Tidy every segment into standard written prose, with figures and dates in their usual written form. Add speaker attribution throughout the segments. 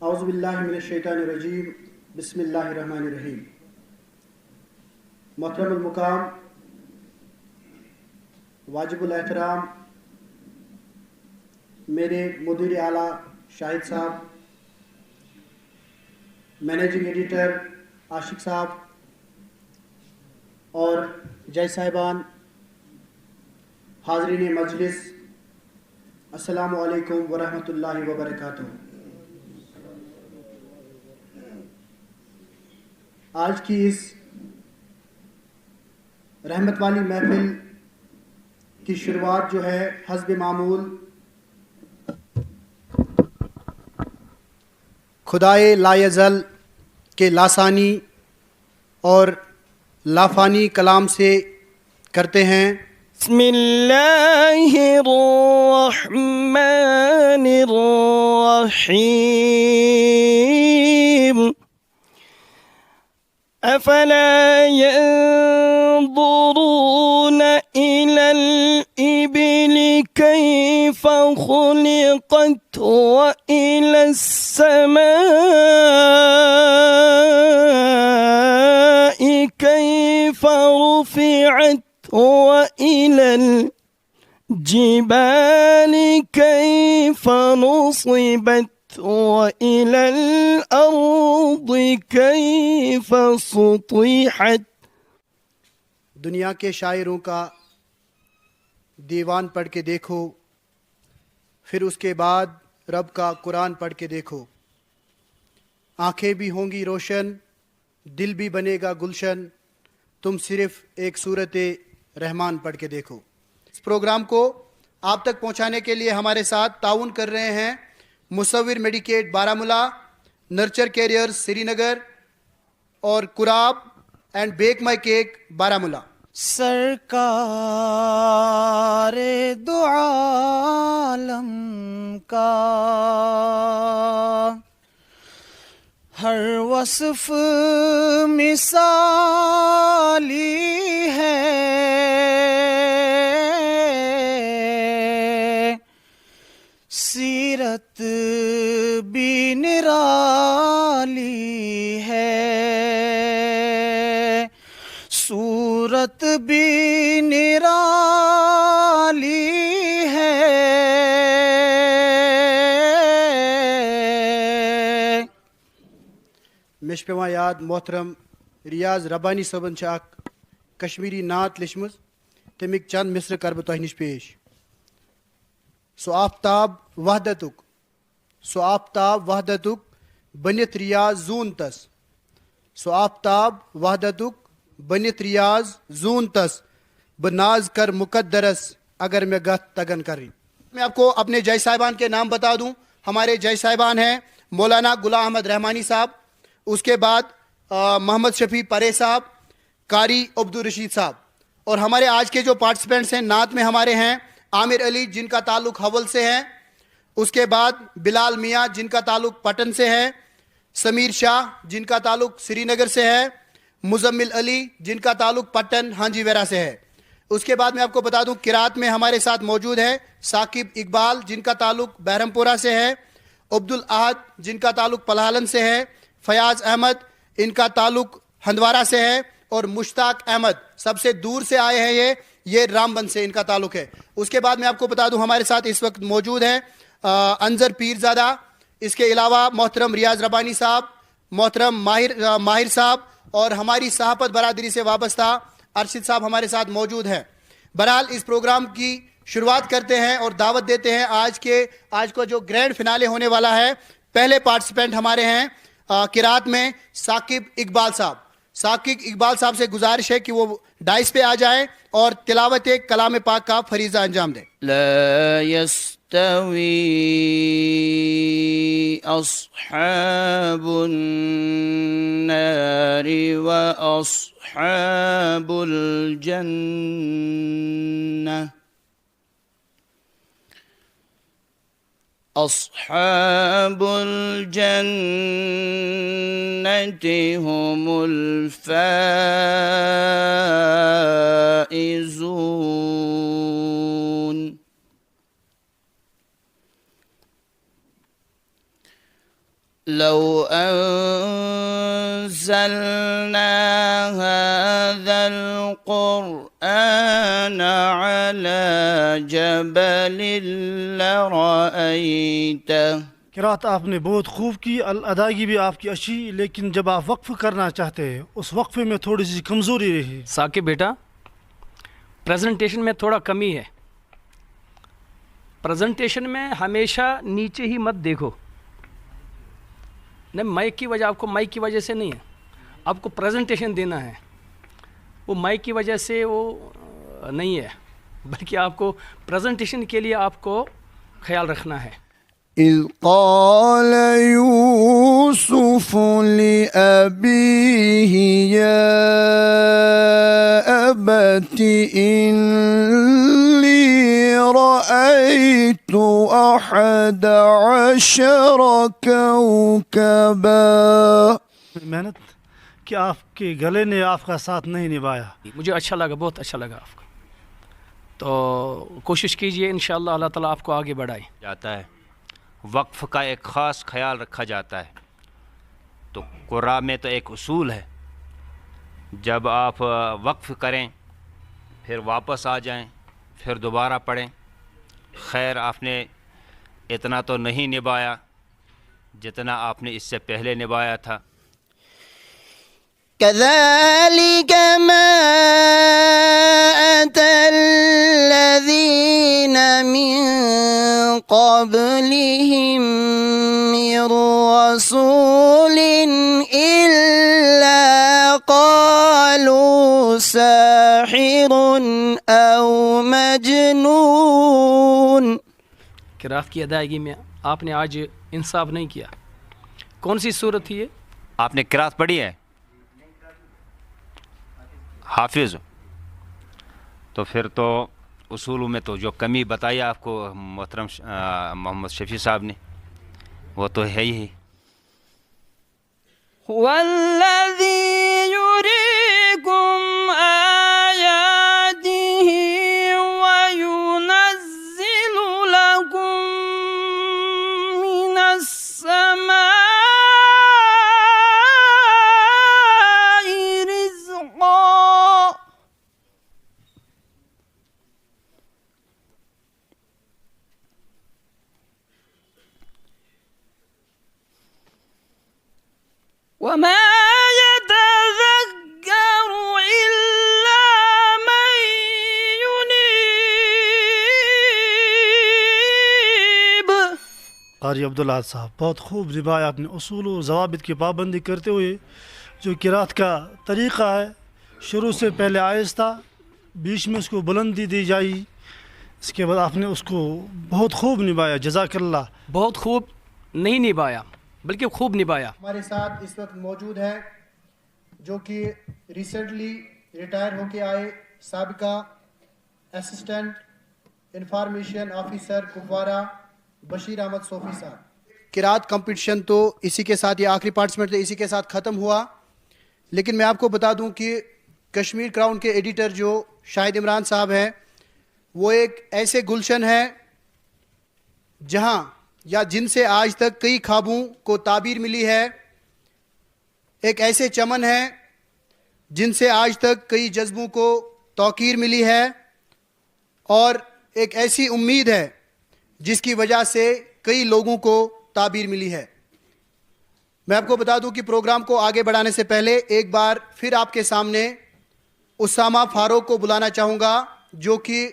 Speaker 1: اعوذ باللہ من الشیطان الرجیم، بسم اللہ الرحمن الرحیم۔ محترم المقام، واجب الاحترام میرے مدیر اعلیٰ شاہد صاحب، مینیجنگ ایڈیٹر عاشق صاحب اور جج صاحبان، حاضرین مجلس، السلام علیکم ورحمۃ اللہ وبرکاتہ۔ آج کی اس رحمت والی محفل کی شروعات جو ہے حسب معمول خدائے لا یزل کے لاسانی اور لافانی کلام سے کرتے ہیں۔
Speaker 2: بسم اللہ الرحمن الرحیم۔ افلا ينظرون الى الابل كيف خلقت والى السماء كيف رفعت وإلى الجبال كيف نصبت وإلى الأرض كيف سطحت۔
Speaker 1: دنیا کے شاعروں کا دیوان پڑھ کے دیکھو، پھر اس کے بعد رب کا قرآن پڑھ کے دیکھو۔ آنکھیں بھی ہوں گی روشن، دل بھی بنے گا گلشن، تم صرف ایک صورت رحمان پڑھ کے دیکھو۔ اس پروگرام کو آپ تک پہنچانے کے لیے ہمارے ساتھ تعاون کر رہے ہیں مصور medicate Baramulla, nurture career Srinagar اور grab and bake my cake Baramulla.
Speaker 2: سرکار دو عالم کا ہر وصف مثالی ہے، سیرت بھی نرالی ہے، صورت بھی نرالی ہے۔
Speaker 1: مےٚ چھُ پیٚوان یاد محترم ریاض ربانی صٲبن چھِ اکھ کشمیری نعت لیچھمٕژ، تَمِکۍ چند مصرٕ کر بہٕ تۄہہِ نِش پیش۔ سُہ آفتاب وحدتُک بٔنِتھ ریاض زوٗن تس، سُہ آفتاب وحدتُک بٔنِتھ ریاض زوٗن تس، بہٕ ناز کر مقدرس اگر میں گتھ تگن کرٕنۍ۔ میں آپ کو اپنے جج صاحبان کے نام بتا دوں۔ ہمارے جج صاحبان ہیں مولانا غلام احمد رحمانی صاحب، اس کے بعد محمد شفیع پرے صاحب، قاری عبدالرشید صاحب، اور ہمارے آج کے جو پارٹیسپینٹس ہیں نعت میں ہمارے ہیں عامر علی جن کا تعلق حول سے ہے، اس کے بعد بلال میاں جن کا تعلق پٹن سے ہے، سمیر شاہ جن کا تعلق سری نگر سے ہے، مزمل علی جن کا تعلق پٹن ہانجی ویرا سے ہے۔ اس کے بعد میں آپ کو بتا دوں قرات میں ہمارے ساتھ موجود ہے ثاقب اقبال جن کا تعلق بہرمپورہ سے ہے، عبدالاحد جن کا تعلق پلہالن سے ہے، فیاض احمد ان کا تعلق ہندوارہ سے ہے، اور مشتاق احمد سب سے دور سے آئے ہیں، یہ رام بند سے ان کا تعلق ہے۔ اس کے بعد میں آپ کو بتا دوں ہمارے ساتھ اس وقت موجود ہیں انظر پیرزادہ، اس کے علاوہ محترم ریاض ربانی صاحب، محترم ماہر صاحب، اور ہماری صحافت برادری سے وابستہ ارشد صاحب ہمارے ساتھ موجود ہیں۔ بہرحال اس پروگرام کی شروعات کرتے ہیں اور دعوت دیتے ہیں آج کو جو گرینڈ فنالے ہونے والا ہے۔ پہلے پارٹیسپینٹ ہمارے ہیں قرات میں ثاقب اقبال صاحب۔ ثاقب اقبال صاحب سے گزارش ہے کہ وہ ڈائس پہ آ جائیں اور تلاوت کلام پاک کا فریضہ انجام دیں۔
Speaker 2: لا يستوي أصحاب النار وأصحاب الجنة، أصحاب الجنة هم الفائزون۔ لو أنزلنا هذا القرآن على جبل لرأيته.
Speaker 3: قرات آپ نے بہت خوب کی، ادائیگی بھی آپ کی اچھی، لیکن جب آپ وقف کرنا چاہتے ہیں اس وقفے میں تھوڑی سی کمزوری رہی.
Speaker 4: ثاقب بیٹا پریزنٹیشن میں تھوڑا کمی ہے. پریزنٹیشن میں ہمیشہ نیچے ہی مت دیکھو. نہیں، مائک کی وجہ، آپ کو مائک کی وجہ سے نہیں ہے، آپ کو پریزنٹیشن دینا ہے. وہ مائک کی وجہ سے وہ نہیں ہے، بلکہ آپ کو پریزنٹیشن کے لیے آپ کو خیال رکھنا ہے.
Speaker 2: إذ قال يوسف لأبيه يا أبت إني رأيت 11 كوكبا.
Speaker 3: محنت کہ آپ کے گلے نے آپ کا ساتھ نہیں نبھایا.
Speaker 4: مجھے اچھا لگا، بہت اچھا لگا آپ کو. تو کوشش کیجئے انشاءاللہ اللہ تعالیٰ آپ کو آگے بڑھائے.
Speaker 5: جاتا ہے، وقف کا ایک خاص خیال رکھا جاتا ہے. تو قرآن میں تو ایک اصول ہے، جب آپ وقف کریں پھر واپس آ جائیں پھر دوبارہ پڑھیں. خیر آپ نے اتنا تو نہیں نبھایا جتنا آپ نے اس سے پہلے نبھایا تھا.
Speaker 2: كذلك ما أتى الذين من قبلهم من رسول إلا قالوا ساحر أو مجنون.
Speaker 4: قرات کی ادائیگی میں آپ نے آج انصاف نہیں کیا. کون سی صورت تھی یہ؟
Speaker 5: آپ نے قرات پڑھی ہے؟ حافظ تو پھر تو اصولوں میں تو جو کمی بتائی آپ کو محترم محمد شفیع صاحب نے وہ تو ہے ہی.
Speaker 2: والذي يريكم آياته وينزل لكم من السماء رزقا. وما يتذكر إلا من ينيب.
Speaker 3: قاری عبداللہ صاحب بہت خوب نبھایا آپ نے اصول و ضوابط کی پابندی کرتے ہوئے. جو قرات کا طریقہ ہے شروع سے پہلے آہستہ، بیچ میں اس کو بلندی دی جائی، اس کے بعد آپ نے اس کو بہت خوب نبھایا. جزاک اللہ.
Speaker 4: بہت خوب نہیں نبھایا بلکہ خوب نبھایا.
Speaker 1: ہمارے ساتھ اس وقت موجود ہیں جو کہ ریسنٹلی ریٹائر ہو کے آئے سابقہ assistant information officer Kupwara Bashir Ahmad Sofi Sahab. قرات کمپٹیشن تو اسی کے ساتھ، یہ آخری پارٹیسپیٹ تو اسی کے ساتھ ختم ہوا. لیکن میں آپ کو بتا دوں کہ کشمیر کراؤن کے ایڈیٹر جو شاہد عمران صاحب ہیں، وہ ایک ایسے گلشن ہے جہاں یا جن سے آج تک کئی خوابوں کو تعبیر ملی ہے. ایک ایسے چمن ہے جن سے آج تک کئی جذبوں کو توقیر ملی ہے، اور ایک ایسی امید ہے جس کی وجہ سے کئی لوگوں کو تعبیر ملی ہے. میں آپ کو بتا دوں کہ پروگرام کو آگے بڑھانے سے پہلے ایک بار پھر آپ کے سامنے اسامہ فاروق کو بلانا چاہوں گا، جو کہ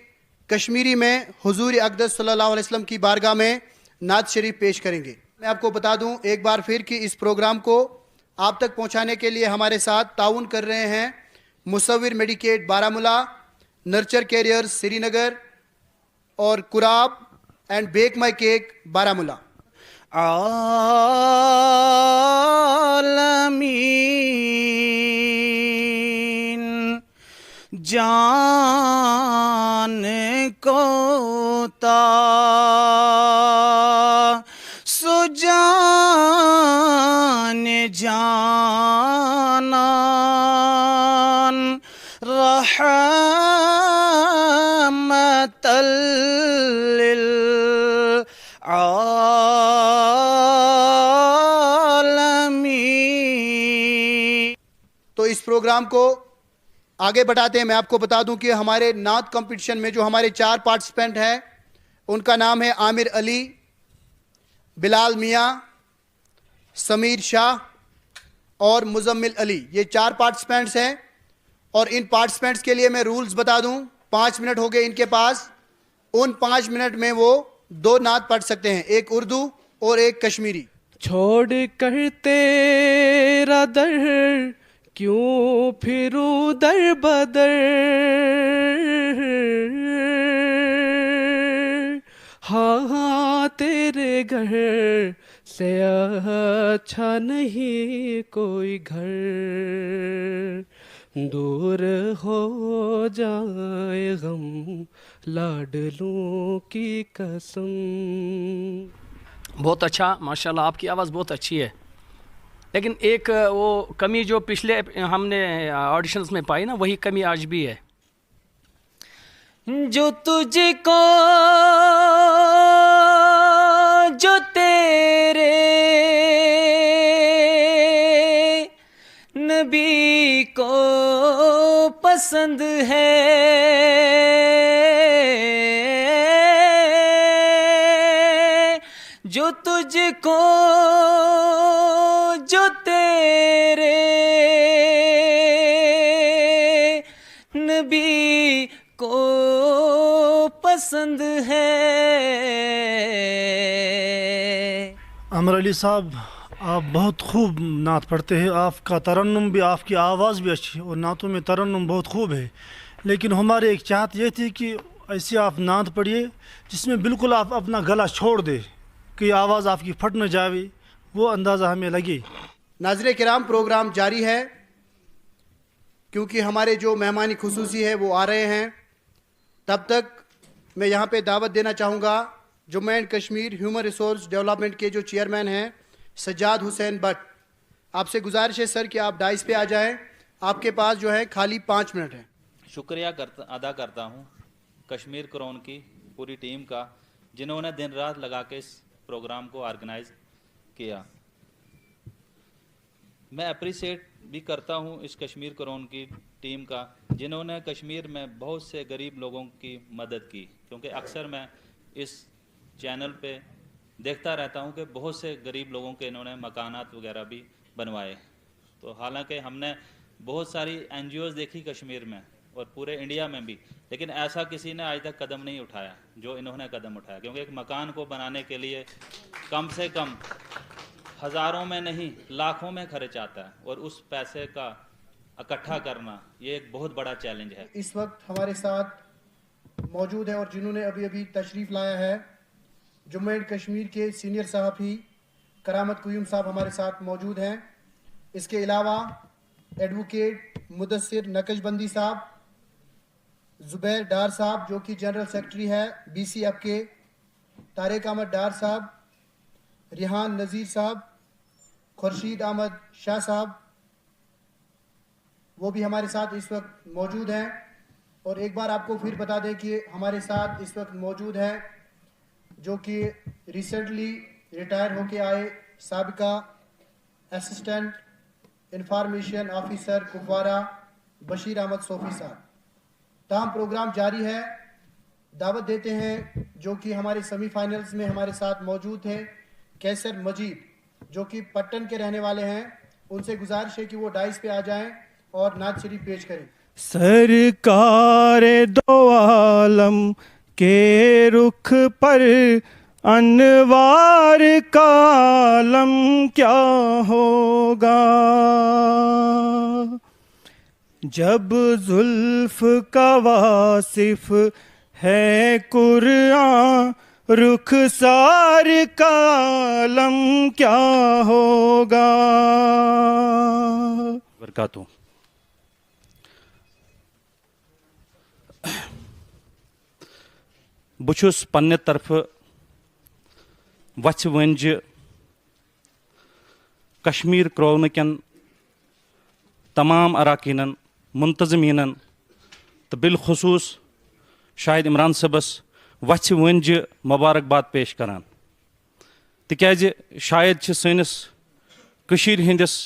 Speaker 1: کشمیری میں حضور اقدس صلی اللہ علیہ وسلم کی بارگاہ میں نعت شریف پیش کریں گے. میں آپ کو بتا دوں ایک بار پھر کہ اس پروگرام کو آپ تک پہنچانے کے لیے ہمارے ساتھ تعاون کر رہے ہیں مصور medicate Baramulla, nurture career Srinagar, اور grab and bake my cake Baramulla.
Speaker 2: عالمین جان کو تا سجان جانان رحمت للعالمین.
Speaker 1: پروگرام کو آگے بڑھاتے ہیں میں آپ کو بتا دوں کہ ہمارے نعت کمپٹیشن میں جو ہمارے 4 پارٹیسپینٹ ہیں ان کا نام ہے عامر علی، بلال میاں، سمیر شاہ اور مزمل علی. یہ 4 پارٹیسپینٹس ہیں اور ان پارٹیسپینٹس کے لیے میں رولز بتا دوں. 5 منٹ ہو گئے ان کے پاس. ان 5 منٹ میں وہ 2 نعت پڑھ سکتے ہیں، ایک اردو اور ایک کشمیری.
Speaker 6: چھوڑ کر تیرا در کیوں پھروں در بدر، ہاں تیرے گھر سے اچھا نہیں کوئی گھر، دور ہو جائے غم لاڈلوں کی قسم.
Speaker 4: بہت اچھا ماشاءاللہ، آپ کی آواز بہت اچھی ہے، لیکن ایک وہ کمی جو پچھلے ہم نے آڈیشنز میں پائی نا، وہی کمی آج بھی ہے.
Speaker 6: جو تجھ کو جو تیرے نبی کو پسند ہے، جو تجھ کو جو تیرے نبی کو پسند ہے.
Speaker 3: عامر علی صاحب، آپ بہت خوب نعت پڑھتے ہیں، آپ کا ترنم بھی، آپ کی آواز بھی اچھی ہے اور نعتوں میں ترنم بہت خوب ہے، لیکن ہمارے ایک چاہت یہ تھی کہ ایسی آپ نعت پڑھیے جس میں بالکل آپ اپنا گلا چھوڑ دے کہ آواز آپ کی پھٹ نہ جاوے، وہ اندازہ ہمیں لگے.
Speaker 1: ناظرین کرام، پروگرام جاری ہے کیونکہ ہمارے جو مہمانی خصوصی ہے وہ آ رہے ہیں. تب تک میں یہاں پہ دعوت دینا چاہوں گا Jammu and Kashmir human resource development کے جو چیئرمین ہیں سجاد حسین بٹ. آپ سے گزارش ہے سر کہ آپ ڈائس پہ آ جائیں، آپ کے پاس جو ہے خالی 5 منٹ ہیں.
Speaker 7: شکریہ ادا کرتا ہوں کشمیر کرون کی پوری ٹیم کا، جنہوں نے دن رات لگا کے اس پروگرام کو آرگنائز کیا. میں اپریسیٹ بھی کرتا ہوں اس کشمیر کرون کی ٹیم کا، جنہوں نے کشمیر میں بہت سے غریب لوگوں کی مدد کی، کیونکہ اکثر میں اس چینل پہ دیکھتا رہتا ہوں کہ بہت سے غریب لوگوں کے انہوں نے مکانات وغیرہ بھی بنوائے. تو حالانکہ ہم نے بہت ساری NGOs دیکھی کشمیر میں اور پورے انڈیا میں بھی، لیکن ایسا کسی نے آج تک قدم نہیں اٹھایا جو انہوں نے قدم اٹھایا. کیونکہ ایک مکان کو بنانے کے لیے کم سے کم ہزاروں میں نہیں لاکھوں میں خرچ آتا ہے، اور اس پیسے کا اکٹھا کرنا یہ ایک بہت بڑا چیلنج ہے.
Speaker 1: اس وقت ہمارے ساتھ موجود ہیں اور جنہوں نے ابھی تشریف لایا ہے جموں اینڈ کشمیر کے سینئر صحافی کرامت قیوم صاحب ہمارے ساتھ موجود ہیں. اس کے علاوہ ایڈوکیٹ مدثر نقش بندی صاحب، زبیر ڈار صاحب جو کہ جنرل سیکرٹری ہے BCF کے، طارق احمد ڈار صاحب، ریحان نذیر صاحب، خورشید احمد شاہ صاحب، وہ بھی ہمارے ساتھ اس وقت موجود ہیں. اور ایک بار آپ کو پھر بتا دیں کہ ہمارے ساتھ اس وقت موجود ہیں جو کہ ریسنٹلی ریٹائر ہو کے آئے سابقہ assistant information officer Kupwara Bashir Ahmad Sofi Sahab. تاہم پروگرام جاری ہے. دعوت دیتے ہیں جو کہ ہمارے سیمی فائنلز میں ہمارے ساتھ موجود تھے کیسر مجید جو کہ پٹن کے رہنے والے ہیں. ان سے گزارش ہے کہ وہ ڈائس پہ آ جائیں اور نعت شریف پیش کریں.
Speaker 2: سرکار دو عالم کے رخ پر انوار کا عالم کیا ہوگا، جب زلف کا واصف ہے قرآن رخسار کا عالم کیا ہوگا.
Speaker 7: برکاتہ. بچھس پنہ طرف وچھ ونج کشمیر کرون کن تمام اراکینن منتظمین تو بالخصوص شاہد عمران صبس وچھ ونج مبارکباد پیش کران، تکیاز شاید سنس کشیر ہندس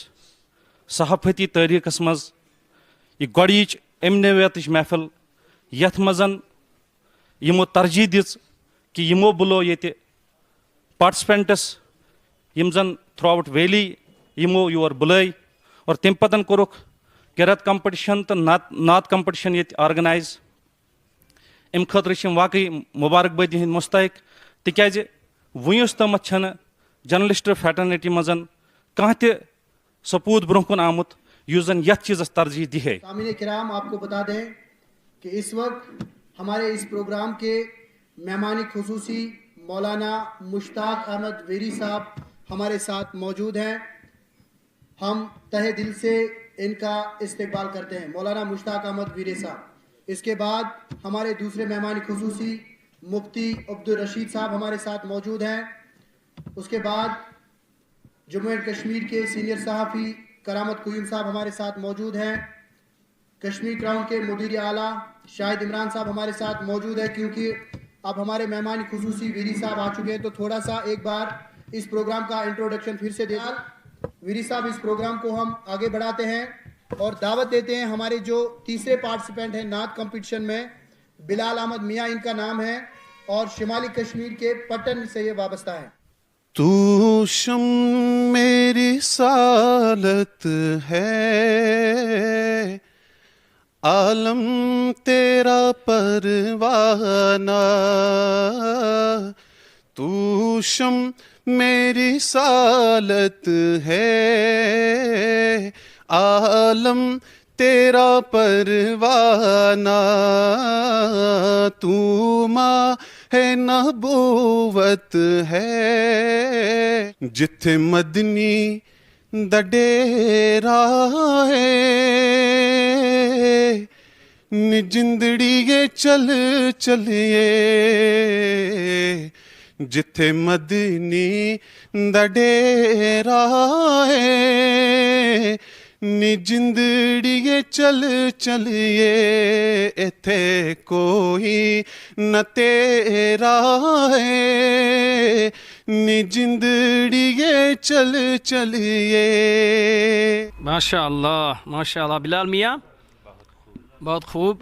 Speaker 7: صحافتی تاریخس مز
Speaker 8: یہ گۄڈٕنِچ اَمہِ نوعیتٕچ محفل یَتھ منٛز یِمو ترجیح دِژ کہِ یِمو بُلو ییٚتہِ پاٹسپینٹس یِم زن تھرٛوٗ آوُٹ ویلی یِمو یور بُلٲے اور تمہِ پتہٕ کوٚرُکھ قرات کمپٹیشن تہٕ نعت کمپٹیشن ییٚتہِ آرگنایز. اَمہِ خٲطرٕ چھِ یِم واقعی مُبارک بٲدی ہٕنٛدۍ مُستحق تِکیازِ وُنیُس تامَتھ چھَنہٕ جرنلسٹ فیٹرنٹی منٛز کانٛہہ تہِ سپوٗت برونٛہہ کُن آمُت یُس زن یتھ چیٖزس ترجیح دِہے.
Speaker 1: سامعین کرام آپ کو بتا دیں کہ اس وقت ہمارے اس پروگرام کے مہمان خصوصی مولانا مشتاق احمد ویری صاحب ہمارے ساتھ موجود ہیں. ہم تہہ دل سے ان کا استقبال کرتے ہیں. مولانا مشتاق احمد ویری صاحب. اس کے بعد ہمارے دوسرے مہمان خصوصی مفتی عبدالرشید صاحب ہمارے ساتھ موجود ہیں. اس کے بعد جموں اینڈ کشمیر کے سینئر صحافی کرامت قیوم صاحب ہمارے ساتھ موجود ہیں. کشمیر کراؤن کے مدیر اعلیٰ شاہد عمران صاحب ہمارے ساتھ موجود ہیں. کیونکہ اب ہمارے مہمان خصوصی ویری صاحب آ چکے ہیں تو تھوڑا سا ایک بار اس پروگرام کا انٹروڈکشن پھر سے دے دیں. ویری صاحب اس پروگرام کو ہم آگے بڑھاتے ہیں اور دعوت دیتے ہیں ہمارے جو تیسرے پارٹیسپینٹ ہیں نعت کمپٹیشن میں. بلال احمد میاں ان کا نام ہے اور شمالی کشمیر کے پٹن سے یہ وابستہ ہے.
Speaker 9: تو شم میری سالت ہے عالم تیرا پروانہ. تو شم میری سالت ہے عالم تیرا پروانہ. تو ماں ہے نبوت ہے جتھے مدنی دا ڈیرا ہے. نی جندڑی چل چلیے جتھے مدنی دا ڈیرا ہے. نی جندڑی چل چلیے ایتھے کوئی نہ تیرا ہے. نی جندڑی چل چلیے.
Speaker 4: ماشاء اللہ بلال میاں بہت خوب.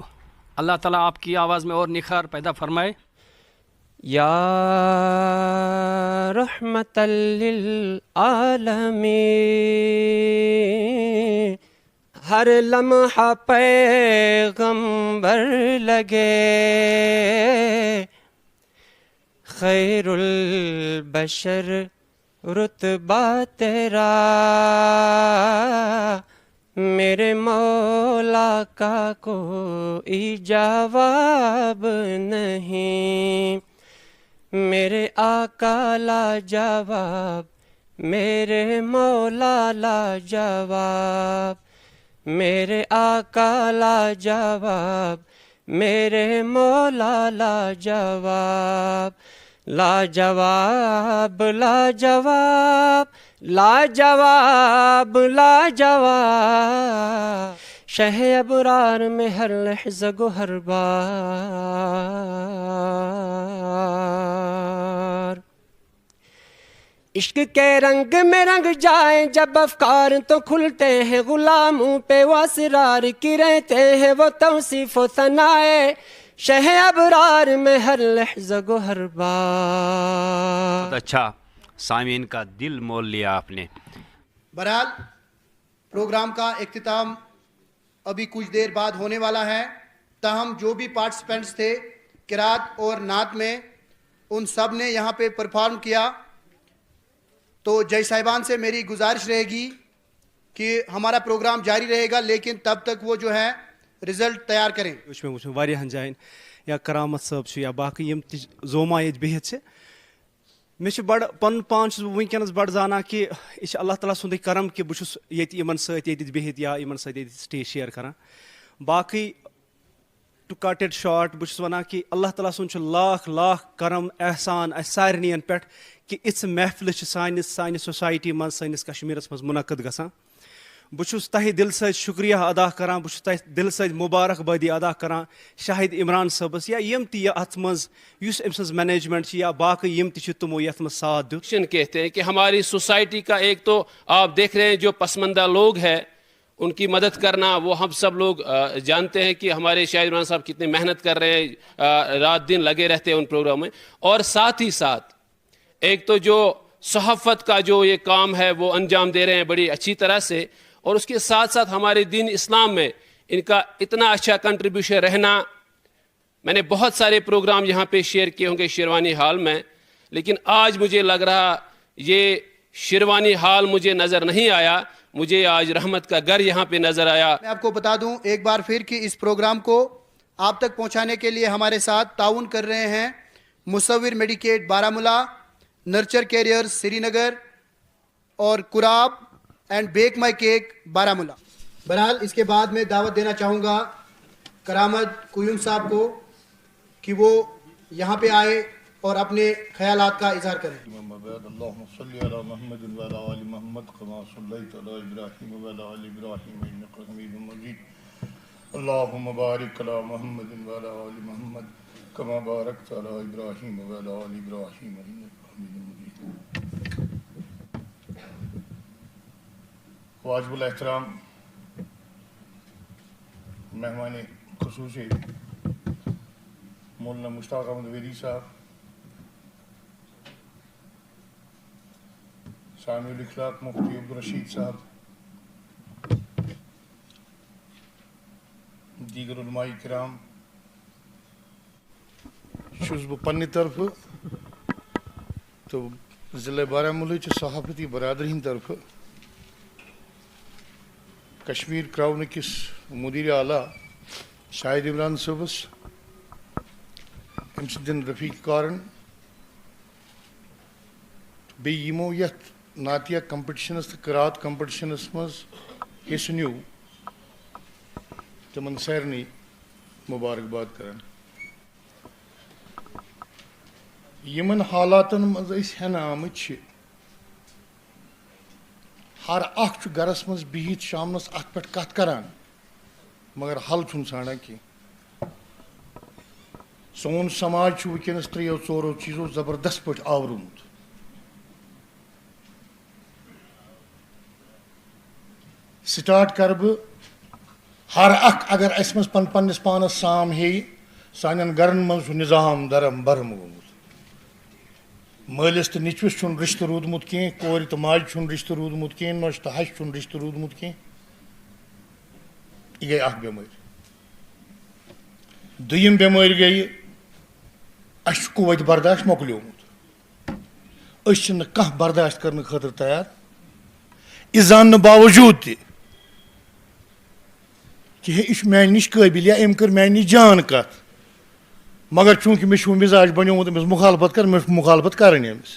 Speaker 4: اللہ تعالیٰ آپ کی آواز میں اور نکھار پیدا فرمائے.
Speaker 10: یا رحمت للعالمین ہر لمحہ پیغمبر لگے. خیر البشر رتبہ تیرا میرے مولا کا کوئی جواب نہیں. میرے آقا لا جواب میرے مولا لا جواب. میرے آقا لا جواب میرے مولا لا جواب. لا جواب لا جواب لا جواب لا جواب. شہ ابرار میں ہر لحظہ گوہر بار. عشق کے رنگ میں رنگ جائیں جب افکار تو کھلتے ہیں. غلاموں پہ وہ اسرار کی رہتے ہیں وہ توصیف و ثنائے. شہ ابرار میں ہر لحظہ گوہر بار.
Speaker 5: بہت اچھا سامعین کا دل مول لیا آپ نے.
Speaker 1: بہرحال پروگرام کا اختتام ابھی کچھ دیر بعد ہونے والا ہے. تاہم جو بھی پارٹیسپینٹس تھے قرات اور نعت میں ان سب نے یہاں پہ پرفارم کیا. تو جج صاحبان سے میری گزارش رہے گی کہ ہمارا پروگرام جاری رہے گا لیکن تب تک وہ جو ہے رزلٹ تیار کریں.
Speaker 2: واریاہن جائن یا کرامت صٲب چھُ یا باقٕے یِم تہِ زوما ییٚتہِ بِہِتھ چھِ. مےٚ چھُ بڑٕ پنُن پان چھُس بہٕ وٕنکیٚنس بڑٕ زانان کہِ یہِ چھِ اللہ تعالیٰ سُنٛدُے کرم کہِ بہٕ چھُس ییٚتہِ یِمن سۭتۍ ییٚتہِ بِہِتھ یا یِمن سۭتۍ ییٚتہِ سٹیج شِیر کران. باقٕے ٹُو کٹ اٹ شاٹ بہٕ چھُس ونان کہِ اللہ تعالیٰ سُنٛد چھُ لاکھ لاکھ کرم احسان اَسہِ سارنٕیَن پٮ۪ٹھ کہِ اِژھ محفلہٕ چھِ سانہِ سوسایٹی منٛز سٲنِس کشمیٖرس منٛز مُنعقد گژھان. بہٕ چھُس تۄہہِ دِلہٕ سۭتۍ شُکریہ ادا کران. بہٕ چھُس تۄہہِ دِلہٕ سۭتۍ مُبارکبٲدی ادا کران شاہد عمران صٲبس یا یِم تہِ اَتھ منٛز یُس أمۍ سٕنٛز مینیجمنٹ چھِ یا باقٕے یِم تہِ چھِ تِمو یَتھ منٛز ساتھ دیُت.
Speaker 11: کہتے ہیں کہ ہماری سوسائٹی کا ایک تو آپ دیکھ رہے ہیں جو پسماندہ لوگ ہیں ان کی مدد کرنا، وہ ہم سب لوگ جانتے ہیں کہ ہمارے شاہد عمران صاحب کتنی محنت کر رہے ہیں، رات دن لگے رہتے ہیں ان پروگرام میں. اور ساتھ ہی ساتھ ایک تو جو صحافت کا جو یہ کام ہے وہ انجام دے رہے ہیں بڑی اچھی طرح سے، اور اس کے ساتھ ساتھ ہمارے دین اسلام میں ان کا اتنا اچھا کنٹریبیوشن رہنا. میں نے بہت سارے پروگرام یہاں پہ شیئر کیے ہوں گے شیروانی ہال میں، لیکن آج مجھے لگ رہا یہ شیروانی ہال مجھے نظر نہیں آیا، مجھے آج رحمت کا گھر یہاں پہ نظر آیا.
Speaker 1: میں آپ کو بتا دوں ایک بار پھر کہ اس پروگرام کو آپ تک پہنچانے کے لیے ہمارے ساتھ تعاون کر رہے ہیں مصور medicate Baramulla, nurture career Srinagar اور grab and bake my cake Baramulla. بہرحال اس کے بعد میں دعوت دینا چاہوں گا کرامت قیوم صاحب کو کہ وہ یہاں پہ آئے اور اپنے خیالات کا اظہار کریں.
Speaker 12: اللهم صل على محمد وعلى آل محمد كما صليت على إبراهيم وعلى آل إبراهيم إنك حميد مجيد. اللهم بارك على محمد وعلى آل محمد كما باركت على إبراهيم وعلى آل إبراهيم إنك حميد مجيد. واجب الاحترام مہمان خصوصی مولانا مشتاق احمد ویری صاحب، سامع الاخلاق مفتی عبدالرشید صاحب، دیگر علماء کرام، چھس بہ پنہ طرف تو ضلع بارہمولہ چہ صحافتی برادری ہند طرف کشمیر کراؤن کس مدیر اعلیٰ شاہد عمران صٲبس أمۍ سٕنٛدٮ۪ن رفیق کارن بیٚیہِ یِمو یتھ نعتیہ کمپٹشنس تہٕ قرات کمپٹشنس منٛز حصہٕ نیوٗ تِمن سارنٕے مُبارکباد کران. یِمن حالاتن منٛز أسۍ ہٮ۪نہٕ آمٕتۍ چھِ ہر اکھ چھُ گرس منٛز بِہِتھ شامنس اتھ پٮ۪ٹھ کتھ کران مگر حل چھُنہٕ ژھانڈان کینٛہہ. سون سماج چھُ وٕنکٮ۪نس 3-4 چیٖزو زبردست پٲٹھۍ آورومُت. سٹارٹ کر بہٕ ہر اکھ اگر اسہِ منٛز پننِس پانس سام ہیٚیہِ سانٮ۪ن گرن منٛز چھُ نظام درم برم گوٚمُت. مٲلِس تہٕ نیٚچوِس چھُنہٕ رِشتہٕ روٗدمُت کینٛہہ، کورِ تہٕ ماجہِ چھُنہٕ رِشتہٕ روٗدمُت کینٛہہ، نۄشہِ تہٕ ہشہِ چھُنہٕ رِشتہٕ روٗدمُت کینٛہہ. یہِ گٔے اکھ بٮ۪مٲرۍ. دوٚیِم بٮ۪مٲرۍ گٔیہِ اَسہِ چھُ قوت برداشت مۄکلیومُت. أسۍ چھِنہٕ کانٛہہ برداشت کرنہٕ خٲطرٕ تیار، یہِ زاننہٕ باوجوٗد تہِ کہ ہے یہِ چھُ میانہِ نِش قٲبِل یا أمۍ کٔر میانہِ نِش جان کتھ، مگر چوٗنٛکہِ مےٚ چھُ مزاج بنیومُت أمِس مخالفت کر، مےٚ چھُ مخالفت کرٕنۍ أمِس.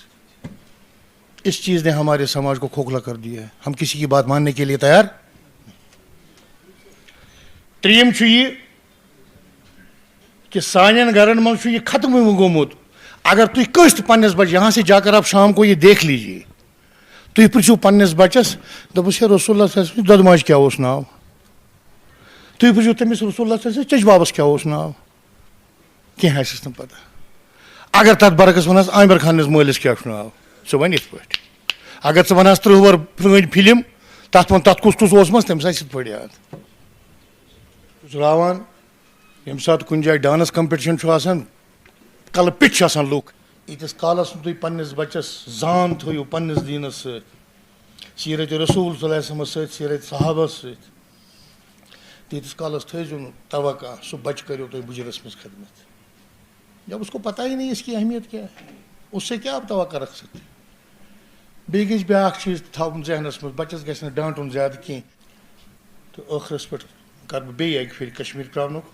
Speaker 12: اس چیز نے ہمارے سماج کو کھوکھلا کر دیا ہے. ہم کسی کی بات ماننے کے لیے تیار. ترٛیٚیِم چھُ یہِ کہ سانٮ۪ن گرن منٛز چھُ یہِ ختم گوٚمُت. اگر تُہۍ کٲنٛسہِ تہِ پننِس بچس یہاں سے جا کر آپ شام کو یہ دیکھ لیجیے، تُہۍ پرٛژھِو پننِس بچس دپُس ہے رسول اللہ صلی اللہ علیہ وسلم دۄدٕ ماجہِ کیٛاہ اوس ناو، تُہۍ پرٛژھِو تٔمِس رسول اللہ صلی اللہ علیہ وسلم چچ بابس کیٛاہ اوس ناو، کینٛہہ آسٮ۪س نہٕ پتہ. اگر تتھ برعکس ونس عامر خانس مٲلِس کیٛاہ چھُ ناو، ژٕ وَن یِتھ پٲٹھۍ. اگر ژٕ ونہس 30 ؤہر پرٛٲنۍ فِلم تتھ وَن تتھ کُس کُس اوسمس تٔمِس آسہِ یِتھ پٲٹھۍ یاد. چھُس راوان ییٚمہِ ساتہٕ کُنہِ جایہِ ڈانس کمپٹشن چھُ آسان کلہٕ پِٹھ چھِ آسان لُکھ، ییٖتِس کالس نہٕ تُہۍ پننِس بچس زان تھٲیِو پننِس دیٖنس سۭتۍ، سیٖرت رسوٗل صلی اللہ علیہ وسلمس سۭتۍ، سیٖرت صحابس سۭتۍ، تیٖتِس کالس تھٲیزیو نہٕ توقع سُہ بچہِ کریو تۄہہِ بُجرس منٛز خدمت. جب اس کو پتہ ہی نہیں اس کی اہمیت کیا ہے اس سے کیا آپ توقع رکھ سکتے. بیٚیہِ گژھِ بیٛاکھ چیٖز تھاوُن ذہنس منٛز، بچس گژھِ نہٕ ڈانٹُن زیادٕ کینٛہہ. تہٕ ٲخرس پٮ۪ٹھ کر بہٕ بیٚیہِ اکہِ پھِرِ کشمیٖر کرٛاونُک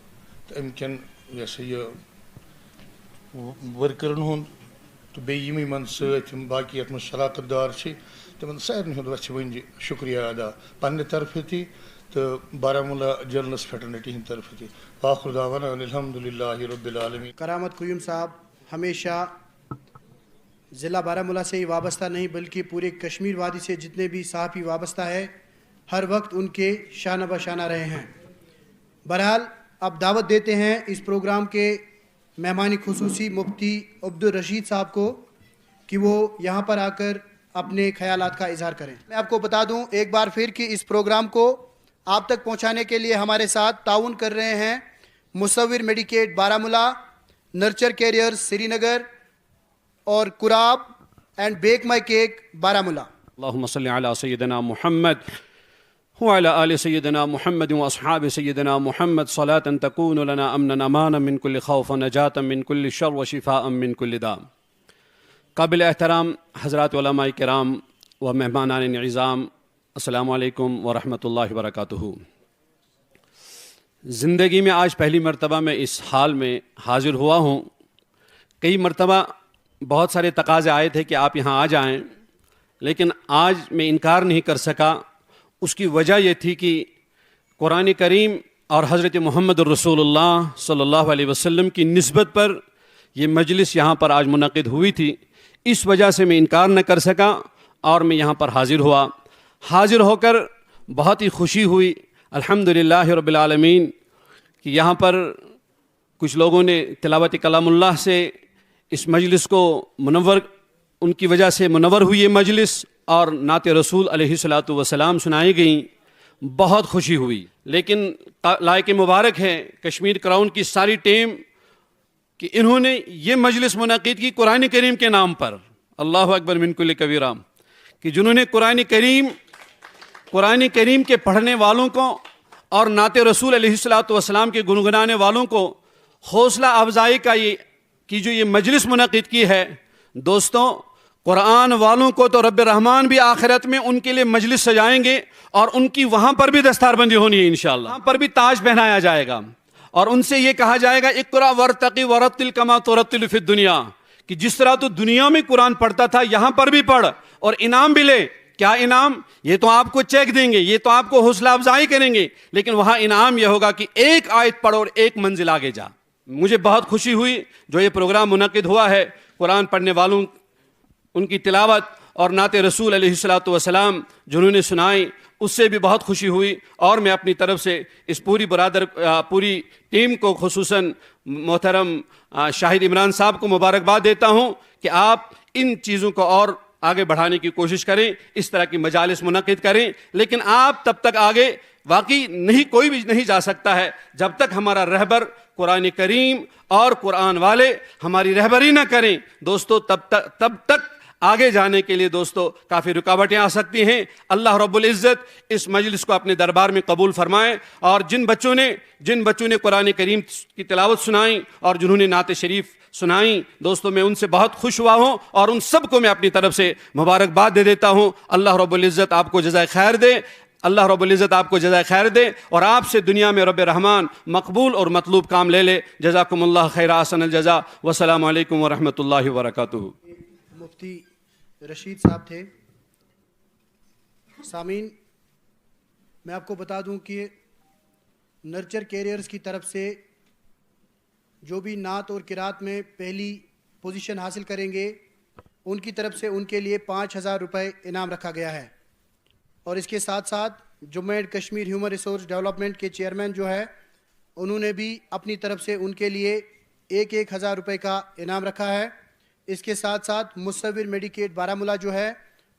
Speaker 12: تہٕ اَمہِ کٮ۪ن یہِ ہسا یہِ ؤرکرن ہُنٛد تہٕ بیٚیہِ یِم یِمن سۭتۍ یِم باقٕے یتھ منٛز شراکت دار چھِ تِمن سارنٕے ہُنٛد وَژھِ وٕنہِ شُکریہ ادا پننہِ طرفہٕ تہِ تہٕ بارہمولہ جرنلس فیٹرنٹی ہِنٛدِ طرفہٕ تہِ. آخر دعوانا ان الحمدللہ رب العالمین.
Speaker 1: کرامت قیوم صاحب ہمیشہ ضلع بارہمولہ سے ہی وابستہ نہیں بلکہ پورے کشمیر وادی سے جتنے بھی صحافی وابستہ ہے ہر وقت ان کے شانہ بہ شانہ رہے ہیں. بہرحال اب دعوت دیتے ہیں اس پروگرام کے مہمان خصوصی مفتی عبدالرشید صاحب کو کہ وہ یہاں پر آ کر اپنے خیالات کا اظہار کریں. میں آپ کو بتا دوں ایک بار پھر کہ اس پروگرام کو آپ تک پہنچانے کے لیے ہمارے ساتھ تعاون کر رہے ہیں مصور medicate Baramulla, nurture career Srinagar اور grab and bake my cake Baramulla.
Speaker 13: اللهم صل على سيدنا محمد وعلى آل سيدنا محمد وأصحاب سيدنا محمد صلاة تكون لنا أمنا أمانا من كل خوف ونجاة من كل شر وشفاء من كل داء۔ قابل احترام حضرات علماء کرام و مہمانان نعظام، السلام علیکم ورحمۃ اللہ وبرکاتہ۔ زندگی میں آج پہلی مرتبہ میں اس حال میں حاضر ہوا ہوں۔ کئی مرتبہ بہت سارے تقاضے آئے تھے کہ آپ یہاں آ جائیں، لیکن آج میں انکار نہیں کر سکا۔ اس کی وجہ یہ تھی کہ قرآن کریم اور حضرت محمد الرسول اللہ صلی اللہ علیہ وسلم کی نسبت پر یہ مجلس یہاں پر آج منعقد ہوئی تھی، اس وجہ سے میں انکار نہ کر سکا اور میں یہاں پر حاضر ہوا۔ حاضر ہو کر بہت ہی خوشی ہوئی، الحمدللہ رب العالمین، کہ یہاں پر کچھ لوگوں نے تلاوت کلام اللہ سے اس مجلس کو منور، ان کی وجہ سے منور ہوئی یہ مجلس، اور نعت رسول علیہ الصلاۃ والسلام سنائی گئیں، بہت خوشی ہوئی۔ لیکن لائق مبارک ہے کشمیر کراؤن کی ساری ٹیم کہ انہوں نے یہ مجلس منعقد کی قرآن کریم کے نام پر، اللہ اکبر من کل کبیرہ، کہ جنہوں نے قرآن کریم کے پڑھنے والوں کو اور نعت رسول علیہ الصلاۃ والسلام کے گنگنانے والوں کو حوصلہ افزائی کا جو یہ مجلس منعقد کی ہے۔ دوستوں، قرآن والوں کو تو رب رحمان بھی آخرت میں ان کے لیے مجلس سجائیں گے، اور ان کی وہاں پر بھی دستار بندی ہونی ہے انشاءاللہ، وہاں پر بھی تاج پہنایا جائے گا، اور ان سے یہ کہا جائے گا اقرأ ورتقی ورتل کما ترتل فی الدنیا، کہ جس طرح تو دنیا میں قرآن پڑھتا تھا یہاں پر بھی پڑھ، اور انعام بھی لے۔ کیا انعام؟ یہ تو آپ کو چیک دیں گے، یہ تو آپ کو حوصلہ افزائی کریں گے، لیکن وہاں انعام یہ ہوگا کہ ایک آیت پڑھو اور ایک منزل آگے جا۔ مجھے بہت خوشی ہوئی جو یہ پروگرام منعقد ہوا ہے، قرآن پڑھنے والوں ان کی تلاوت اور نعت رسول علیہ الصلاۃ والسلام جنہوں نے سنائی، اس سے بھی بہت خوشی ہوئی، اور میں اپنی طرف سے اس پوری ٹیم کو، خصوصاً محترم شاہد عمران صاحب کو مبارکباد دیتا ہوں کہ آپ ان چیزوں کو اور آگے بڑھانے کی کوشش کریں، اس طرح کی مجالس منعقد کریں، لیکن آپ تب تک آگے واقعی کوئی بھی نہیں جا سکتا ہے جب تک ہمارا رہبر قرآن کریم اور قرآن والے ہماری رہبری نہ کریں۔ دوستو، تب تک آگے جانے کے لیے دوستو کافی رکاوٹیں آ سکتی ہیں۔ اللہ رب العزت اس مجلس کو اپنے دربار میں قبول فرمائے، اور جن بچوں نے قرآن کریم کی تلاوت سنائی اور جنہوں نے نعت شریف سنائی، دوستو میں ان سے بہت خوش ہوا ہوں، اور ان سب کو میں اپنی طرف سے مبارکباد دے دیتا ہوں۔ اللہ رب العزت آپ کو جزائے خیر دے، اللہ رب العزت آپ کو جزائے خیر دے، اور آپ سے دنیا میں رب رحمان مقبول اور مطلوب کام لے لے۔ جزاکم اللہ خیر، احسن الجزا، والسلام علیکم ورحمۃ اللہ وبرکاتہ۔
Speaker 1: مفتی رشید صاحب تھے۔ سامعین، میں آپ کو بتا دوں کہ نرچر کیریئرز کی طرف سے جو بھی نعت اور قرات میں پہلی پوزیشن حاصل کریں گے، ان کی طرف سے ان کے لیے 5000 روپے انعام رکھا گیا ہے، اور اس کے ساتھ ساتھ Jammu and Kashmir human resource development کے چیئرمین جو ہے، انہوں نے بھی اپنی طرف سے ان کے لیے 1000 روپے کا انعام رکھا ہے۔ اس کے ساتھ ساتھ مصور میڈیکیٹ بارہمولہ جو ہے،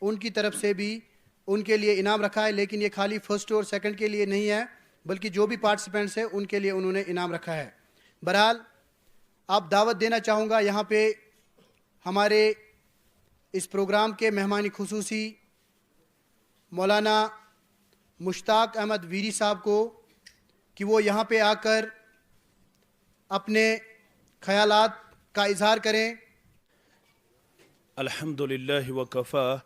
Speaker 1: ان کی طرف سے بھی ان کے لیے انعام رکھا ہے، لیکن یہ خالی فرسٹ اور سیکنڈ کے لیے نہیں ہے، بلکہ جو بھی پارٹیسپینٹس ہیں ان کے لیے انہوں نے انعام رکھا ہے۔ بہرحال آپ دعوت دینا چاہوں گا یہاں پہ ہمارے اس پروگرام کے مہمان خصوصی مولانا مشتاق احمد ویری صاحب کو، کہ وہ یہاں پہ آ کر اپنے خیالات کا اظہار کریں۔
Speaker 14: الحمد للہ وکفا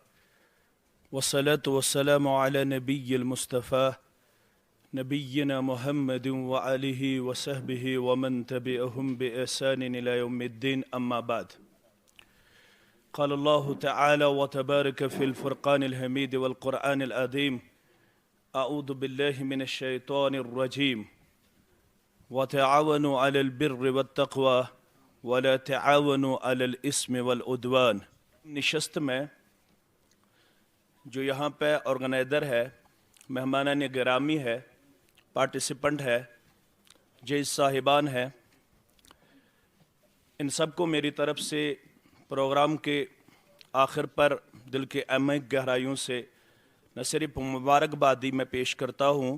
Speaker 14: والصلاة والسلام علی نبی المصطفى نبینا محمد وآلہ وصحبہ ومن تبعهم بإحسان إلى يوم الدين، اما بعد۔ قال الله تعالى وتبارك في الفرقان الحميد والقرآن العظيم، أعوذ بالله من الشيطان الرجيم، وتعاونوا على البر والتقوى ولا تعاونوا على الإثم والعدوان۔ نشست میں جو یہاں پہ آرگنائزر ہے، مہمانان گرامی ہے، پارٹیسپنٹ ہے، جج صاحبان ہے، ان سب کو میری طرف سے پروگرام کے آخر پر دل کے عمیق گہرائیوں سے نہ صرف مبارکبادی میں پیش کرتا ہوں،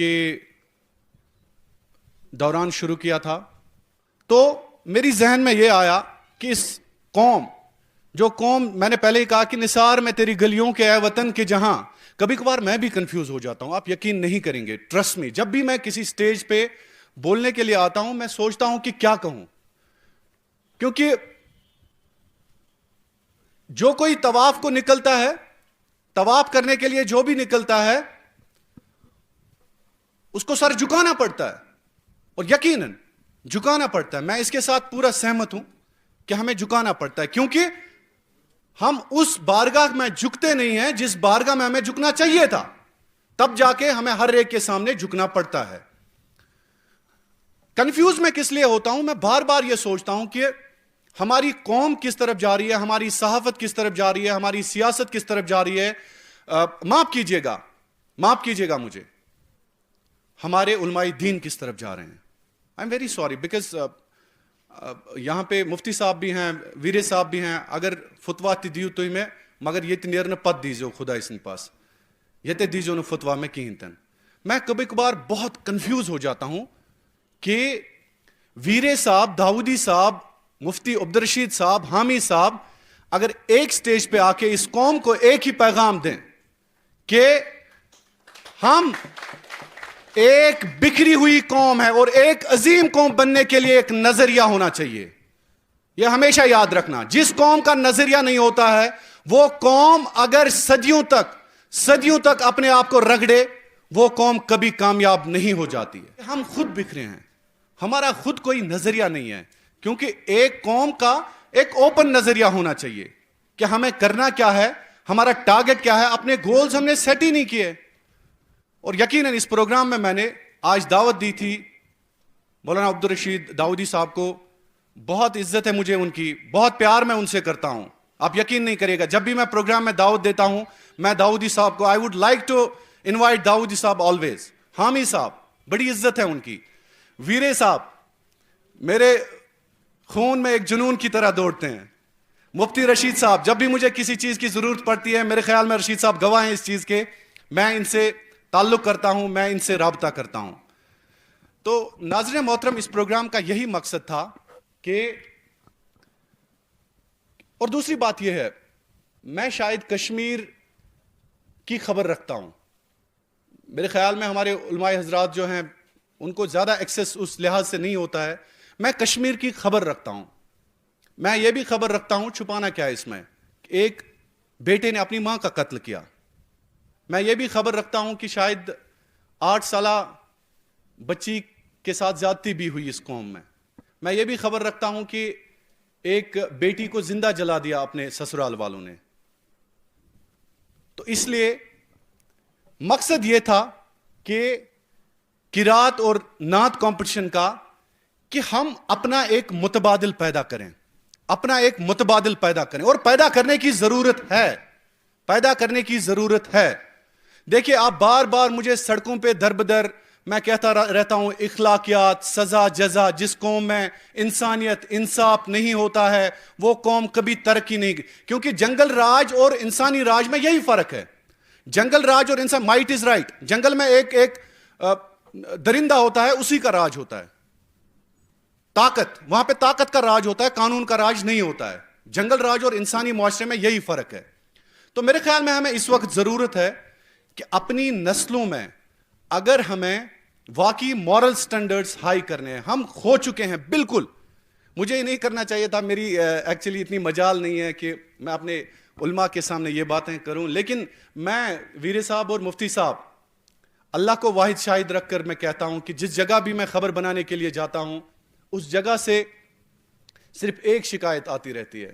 Speaker 15: کے دوران شروع کیا تھا تو میری ذہن میں یہ آیا کہ اس قوم جو قوم میں نے پہلے ہی کہا کہ نثار میں تیری گلیوں کے اے وطن کے جہاں، کبھی کبھار میں بھی کنفیوز ہو جاتا ہوں، آپ یقین نہیں کریں گے، ٹرسٹ می، جب بھی میں کسی سٹیج پہ بولنے کے لیے آتا ہوں میں سوچتا ہوں کہ کیا کہوں، کیونکہ جو کوئی طواف کو نکلتا ہے، طواف کرنے کے لیے جو بھی نکلتا ہے اس کو سر جھکانا پڑتا ہے، اور یقیناً جھکانا پڑتا ہے، میں اس کے ساتھ پورا سہمت ہوں کہ ہمیں جھکانا پڑتا ہے، کیونکہ ہم اس بارگاہ میں جھکتے نہیں ہیں جس بارگاہ میں ہمیں جھکنا چاہیے تھا، تب جا کے ہمیں ہر ایک کے سامنے جھکنا پڑتا ہے۔ کنفیوز میں کس لیے ہوتا ہوں؟ میں بار بار یہ سوچتا ہوں کہ ہماری قوم کس طرف جا رہی ہے، ہماری صحافت کس طرف جا رہی ہے، ہماری سیاست کس طرف جا رہی ہے، معاف کیجئے گا مجھے، ہمارے علماء دین کس طرف جا رہے ہیں۔ I am very sorry because یہاں پہ مفتی صاحب بھی ہیں، ویرے صاحب بھی ہیں، اگر فتوا دیو تو میں مگر یہ نیرنا پت دیزو خدا سن پاس یہ دیزو نا فتوا میں کہیں تن۔ میں کبھی کبھار بہت کنفیوز ہو جاتا ہوں کہ ویرے صاحب، داؤدی صاحب، مفتی عبدالرشید صاحب، حامی صاحب اگر ایک سٹیج پہ آ کے اس قوم کو ایک ہی پیغام دیں کہ ہم ایک بکھری ہوئی قوم ہے اور ایک عظیم قوم بننے کے لیے ایک نظریہ ہونا چاہیے، یہ ہمیشہ یاد رکھنا، جس قوم کا نظریہ نہیں ہوتا ہے وہ قوم اگر صدیوں تک اپنے آپ کو رگڑے وہ قوم کبھی کامیاب نہیں ہو جاتی ہے۔ ہم خود بکھرے ہیں، ہمارا خود کوئی نظریہ نہیں ہے، کیونکہ ایک قوم کا ایک اوپن نظریہ ہونا چاہیے کہ ہمیں کرنا کیا ہے، ہمارا ٹارگٹ کیا ہے، اپنے گولز ہم نے سیٹ ہی نہیں کیے۔ اور یقیناً اس پروگرام میں نے آج دعوت دی تھی مولانا عبدالرشید داؤدی صاحب کو، بہت عزت ہے مجھے ان کی، بہت پیار میں ان سے کرتا ہوں، آپ یقین نہیں کرے گا، جب بھی میں پروگرام میں دعوت دیتا ہوں میں داؤدی صاحب کو I would like to invite Daudi Sahab always, حامی صاحب بڑی عزت ہے ان کی، ویرے صاحب میرے خون میں ایک جنون کی طرح دوڑتے ہیں، مفتی رشید صاحب جب بھی مجھے کسی چیز کی ضرورت پڑتی ہے، میرے خیال میں رشید صاحب گواہ ہیں اس چیز کے، میں ان سے تعلق کرتا ہوں، میں ان سے رابطہ کرتا ہوں۔ تو ناظرین محترم، اس پروگرام کا یہی مقصد تھا کہ، اور دوسری بات یہ ہے میں شاید کشمیر کی خبر رکھتا ہوں، میرے خیال میں ہمارے علماء حضرات جو ہیں ان کو زیادہ ایکسس اس لحاظ سے نہیں ہوتا ہے، میں کشمیر کی خبر رکھتا ہوں، میں یہ بھی خبر رکھتا ہوں، چھپانا کیا ہے اس میں، ایک بیٹے نے اپنی ماں کا قتل کیا، میں یہ بھی خبر رکھتا ہوں کہ شاید 8 سالہ بچی کے ساتھ زیادتی بھی ہوئی اس قوم میں یہ بھی خبر رکھتا ہوں کہ ایک بیٹی کو زندہ جلا دیا اپنے سسرال والوں نے۔ تو اس لیے مقصد یہ تھا کہ قرات اور نعت کمپٹیشن کا کہ ہم اپنا ایک متبادل پیدا کریں، اور پیدا کرنے کی ضرورت ہے، دیکھیں آپ بار بار مجھے سڑکوں پہ در بدر میں کہتا رہتا ہوں اخلاقیات، سزا جزا، جس قوم میں انسانیت انصاف نہیں ہوتا ہے وہ قوم کبھی ترقی نہیں، کیونکہ جنگل راج اور انسانی راج میں یہی فرق ہے، جنگل راج اور انسان، مائٹ از رائٹ، جنگل میں ایک درندہ ہوتا ہے اسی کا راج ہوتا ہے، طاقت وہاں پہ طاقت کا راج ہوتا ہے، قانون کا راج نہیں ہوتا ہے، جنگل راج اور انسانی معاشرے میں یہی فرق ہے۔ تو میرے خیال میں ہمیں اس وقت ضرورت ہے کہ اپنی نسلوں میں اگر ہمیں واقعی مورل سٹینڈرڈز ہائی کرنے ہیں، ہم کھو چکے ہیں بالکل، مجھے یہ نہیں کرنا چاہیے تھا، میری ایکچولی اتنی مجال نہیں ہے کہ میں اپنے علماء کے سامنے یہ باتیں کروں، لیکن میں ویرے صاحب اور مفتی صاحب اللہ کو واحد شاہد رکھ کر میں کہتا ہوں کہ جس جگہ بھی میں خبر بنانے کے لیے جاتا ہوں اس جگہ سے صرف ایک شکایت آتی رہتی ہے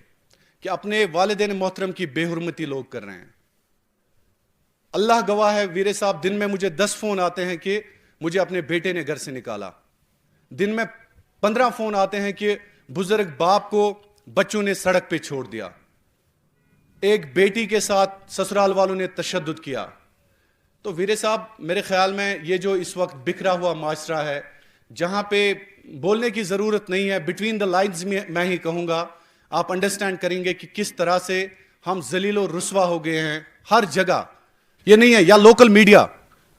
Speaker 15: کہ اپنے والدین محترم کی بے حرمتی لوگ کر رہے ہیں۔ اللہ گواہ ہے، ویرے صاحب دن میں مجھے 10 فون آتے ہیں کہ مجھے اپنے بیٹے نے گھر سے نکالا، دن میں 15 فون آتے ہیں کہ بزرگ باپ کو بچوں نے سڑک پہ چھوڑ دیا، ایک بیٹی کے ساتھ سسرال والوں نے تشدد کیا۔ تو ویرے صاحب میرے خیال میں یہ جو اس وقت بکھرا ہوا معاشرہ ہے جہاں پہ بولنے کی ضرورت نہیں ہے، بٹوین دا لائنز میں ہی کہوں گا، آپ انڈرسٹینڈ کریں گے کہ کس طرح سے ہم ذلیل و رسوا ہو گئے ہیں ہر جگہ، یہ نہیں ہے، یا لوکل میڈیا،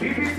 Speaker 15: BBC,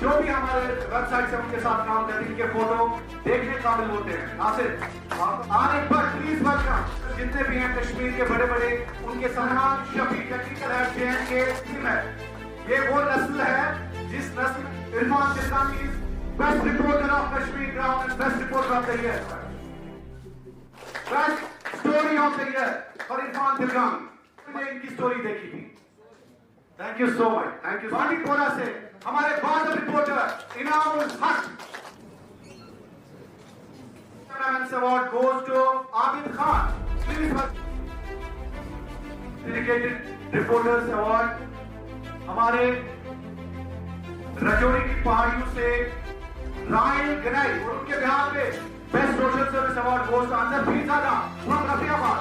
Speaker 16: جو بھی ہمارے ویب سائٹ سے ان کے ساتھ کام کرتے ہیں ان کے فوٹو دیکھنے قابل ہوتے ہیں. Nasir Arif Butt please welcome. جتنے بھی ہیں کشمیر کے بڑے بڑے ان کے Salman Shafi technical head JN کے ٹیم ہے. یہ وہ نسل ہے جس نسل Irfan Tilgani best reporter of Kashmir ground and best reporter of the year, best story of the year for Irfan Tilgani. میں ان کی اسٹوری دیکھی تھی. Thank you so much. Thank you. Bandipora سے ہمارے بعد reporter Inam ul-Haq. Award goes to Abid Khan. Please dedicated reporters award ہمارے رجوری کی پہاڑیوں سے رائل گنائی اور ان کے بہار پہ best social service award goes to اندر بھی زیادہ فرام رفیع آباد.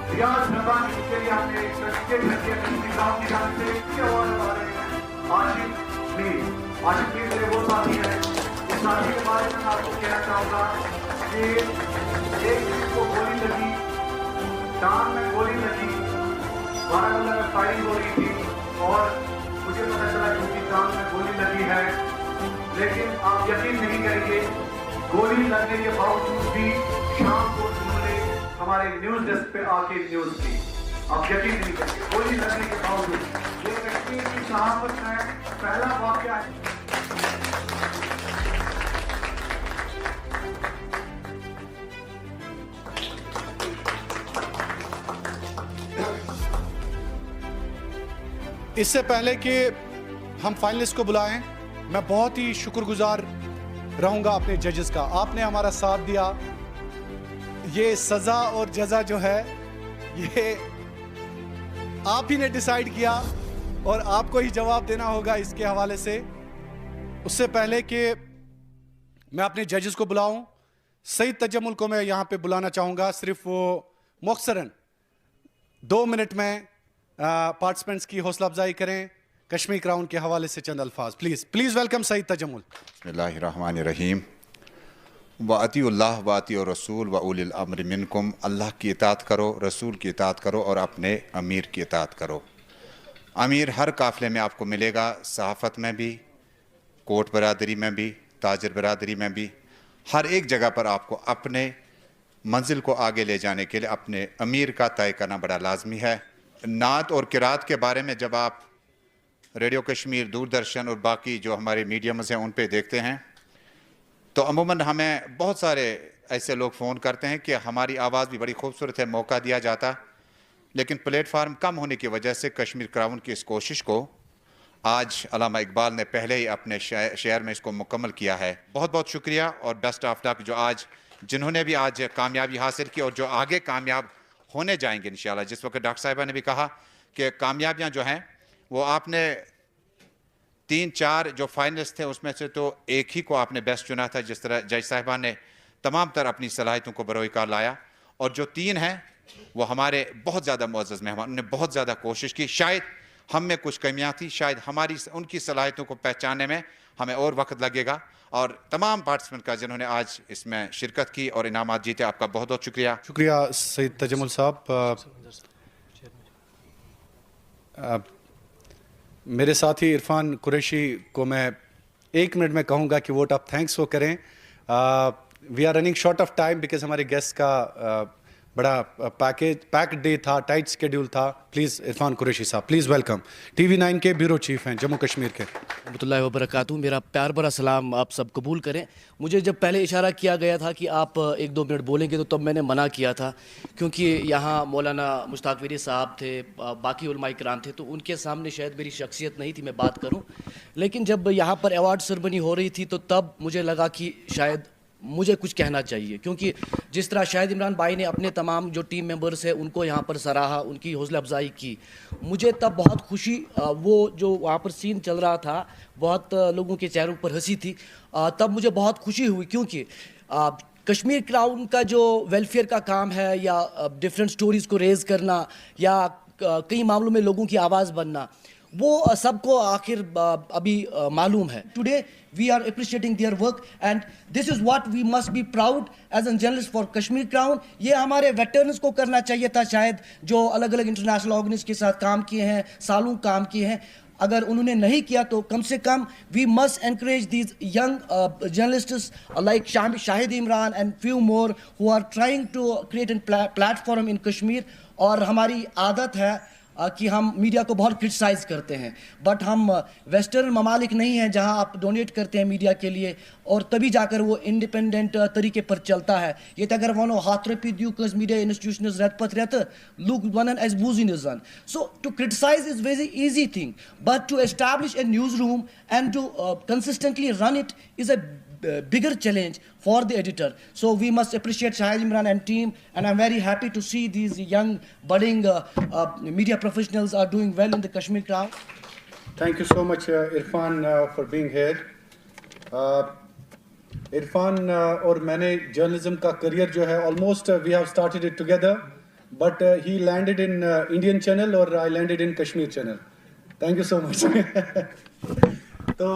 Speaker 16: ریاض ربانی کے لیے ہم نے سرٹیفکیٹ رکھی ہے کشمیر گراؤنڈ کی جانب سے. یہ ایوارڈ ہمارے ہیں عاشق میر. عاشق میر میرے وہ ساتھی ہیں. اس ساتھی کے بارے میں آپ کو کہنا چاہوں گا کہ ایک دن کو گولی لگی, ٹانگ میں گولی لگی, بارہمولہ میں فائرنگ ہو رہی تھی اور مجھے پتہ چلا کہ ان کی ٹانگ میں گولی لگی ہے. لیکن آپ یقین نہیں کریں گے, گولی لگنے کے باوجود بھی شام کو انہوں نے ہمارے نیوز ڈیسک پہ آ کے نیوز کی. آپ یقین نہیں کریں گے, گولی لگنے کے باوجود. یہ کشمیر کی صحافت میں پہلا واقعہ ہے.
Speaker 15: اس سے پہلے کہ ہم فائنلسٹ کو بلائیں, میں بہت ہی شکر گزار رہوں گا اپنے ججز کا. آپ نے ہمارا ساتھ دیا. یہ سزا اور جزا جو ہے یہ آپ ہی نے ڈیسائیڈ کیا اور آپ کو ہی جواب دینا ہوگا اس کے حوالے سے. اس سے پہلے کہ میں اپنے ججز کو بلاؤں, سعید تجمل کو میں یہاں پہ بلانا چاہوں گا. صرف وہ مختصراً 2 منٹ میں پارٹیسپینٹس کی حوصلہ افزائی کریں کشمیر کراؤن کے حوالے سے چند الفاظ. پلیز ویلکم سعید تجمل.
Speaker 17: بسم اللہ الرحمن الرحیم. وَأَطِیعُوا اللَّهَ وَأَطِیعُوا الرَّسُولَ وَأُولِي الْأَمْرِ مِنْکُم. اللہ کی اطاعت کرو, رسول کی اطاعت کرو اور اپنے امیر کی اطاعت کرو. امیر ہر قافلے میں آپ کو ملے گا, صحافت میں بھی, کوٹ برادری میں بھی, تاجر برادری میں بھی. ہر ایک جگہ پر آپ کو اپنے منزل کو آگے لے جانے کے لیے اپنے امیر کا طے کرنا بڑا لازمی ہے. نعت اور قرات کے بارے میں جب آپ ریڈیو کشمیر, دوردرشن اور باقی جو ہمارے میڈیمز ہیں ان پہ دیکھتے ہیں تو عموماً ہمیں بہت سارے ایسے لوگ فون کرتے ہیں کہ ہماری آواز بھی بڑی خوبصورت ہے, موقع دیا جاتا, لیکن پلیٹ فارم کم ہونے کی وجہ سے کشمیر کراؤن کی اس کوشش کو آج علامہ اقبال نے پہلے ہی اپنے شعر میں اس کو مکمل کیا ہے. بہت بہت شکریہ اور بیسٹ آف لک جو آج جنہوں نے بھی آج کامیابی حاصل کی اور جو آگے کامیاب ہونے جائیں گے انشاءاللہ. جس وقت ڈاکٹر صاحبہ نے بھی کہا کہ کامیابیاں جو ہیں وہ آپ نے 3-4 جو فائنلسٹ تھے اس میں سے تو ایک ہی کو آپ نے بیسٹ چنا تھا, جس طرح جج صاحبہ نے تمام تر اپنی صلاحیتوں کو بروئے کار لایا. اور جو 3 ہیں وہ ہمارے بہت زیادہ معزز مہمان, انہوں نے بہت زیادہ کوشش کی. شاید ہم میں کچھ کمیاں تھیں, شاید ہماری ان کی صلاحیتوں کو پہچاننے میں ہمیں اور وقت لگے گا. اور تمام پارٹیسپینٹ کا جنہوں نے آج اس میں شرکت کی اور انعامات جیتے, آپ کا بہت بہت شکریہ.
Speaker 15: شکریہ سعید تجمل صاحب. میرے ساتھی عرفان قریشی کو میں 1 منٹ میں کہوں گا کہ ووٹ آف تھینکس وہ کریں. We are running short of time because ہمارے گیسٹ کا بڑا پیک ڈے تھا, ٹائٹ اسکیڈیول تھا. پلیز عرفان قریشی صاحب, پلیز ویلکم. ٹی وی 9 کے بیورو چیف ہیں جموں کشمیر کے.
Speaker 18: رحمۃ اللہ وبرکاتہ. میرا پیار بھرا سلام آپ سب قبول کریں. مجھے جب پہلے اشارہ کیا گیا تھا کہ آپ 1-2 منٹ بولیں گے تو تب میں نے منع کیا تھا, کیونکہ یہاں مولانا مشتاق ویری صاحب تھے, باقی علماء کرام تھے, تو ان کے سامنے شاید میری شخصیت نہیں تھی میں بات کروں. لیکن جب یہاں پر ایوارڈ سرمنی ہو رہی تھی تو تب مجھے لگا کہ شاید مجھے کچھ کہنا چاہیے, کیونکہ جس طرح شاہد عمران بھائی نے اپنے تمام جو ٹیم ممبرس ہیں ان کو یہاں پر سراہا, ان کی حوصلہ افزائی کی, مجھے تب بہت خوشی, وہ جو وہاں پر سین چل رہا تھا بہت لوگوں کے چہروں پر ہنسی تھی, تب مجھے بہت خوشی ہوئی. کیونکہ کشمیر کراؤن کا جو ویلفیئر کا کام ہے یا ڈفرینٹ سٹوریز کو ریز کرنا یا کئی معاملوں میں لوگوں کی آواز بننا, وہ سب کو آخر ابھی معلوم ہے. Today we are appreciating their work and this is what we must be proud as a journalist for Kashmir Crown. یہ ہمارے ویٹرنز کو کرنا چاہیے تھا شاید, جو الگ الگ انٹرنیشنل آرگنائزیشن کے ساتھ کام کیے ہیں, سالوں کام کیے ہیں. اگر انہوں نے نہیں کیا تو کم سے کم we must encourage these young journalists like Shahid Imran and few more who are trying to create a platform in Kashmir. اور ہماری عادت ہے کہ ہم میڈیا کو بہت کرٹیسائز کرتے ہیں, بٹ ہم ویسٹرن ممالک نہیں ہیں جہاں آپ ڈونیٹ کرتے ہیں میڈیا کے لیے اور تبھی جا کر وہ انڈیپینڈنٹ طریقے پر چلتا ہے. یہ تو اگر ونو ہاتھ رپی دیو کس میڈیا انسٹیٹیوشنز رت پت رت لوگ ونن اس بوزی نزن. So to criticise is very easy thing, but to establish a newsroom and to consistently run it is a bigger challenge for the editor. So we must appreciate Shahid Imran and team, and I'm very happy to see these young budding media professionals are doing well in the Kashmir Crown.
Speaker 15: Thank you so much Irfan for being here. Irfan اور میں نے journalism کا career جو ہے almost we have started it together, but he landed in Indian channel اور I landed in Kashmir channel. Thank you so much. تو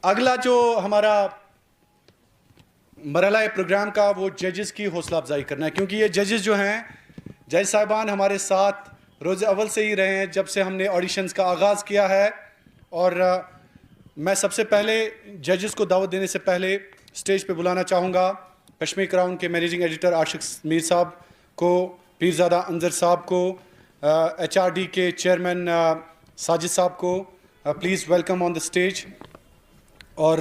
Speaker 15: اگلا جو ہمارا مرحلہ پروگرام کا وہ ججز کی حوصلہ افزائی کرنا ہے, کیونکہ یہ ججز جو ہیں, جج صاحبان ہمارے ساتھ روز اول سے ہی رہے ہیں جب سے ہم نے آڈیشنز کا آغاز کیا ہے. اور میں سب سے پہلے ججز کو دعوت دینے سے پہلے اسٹیج پہ بلانا چاہوں گا کشمیر کراؤن کے مینیجنگ ایڈیٹر عاشق میر صاحب کو, پیرزادہ انظر صاحب کو, HRD کے چیئرمین ساجد صاحب کو. Please welcome on the stage. اور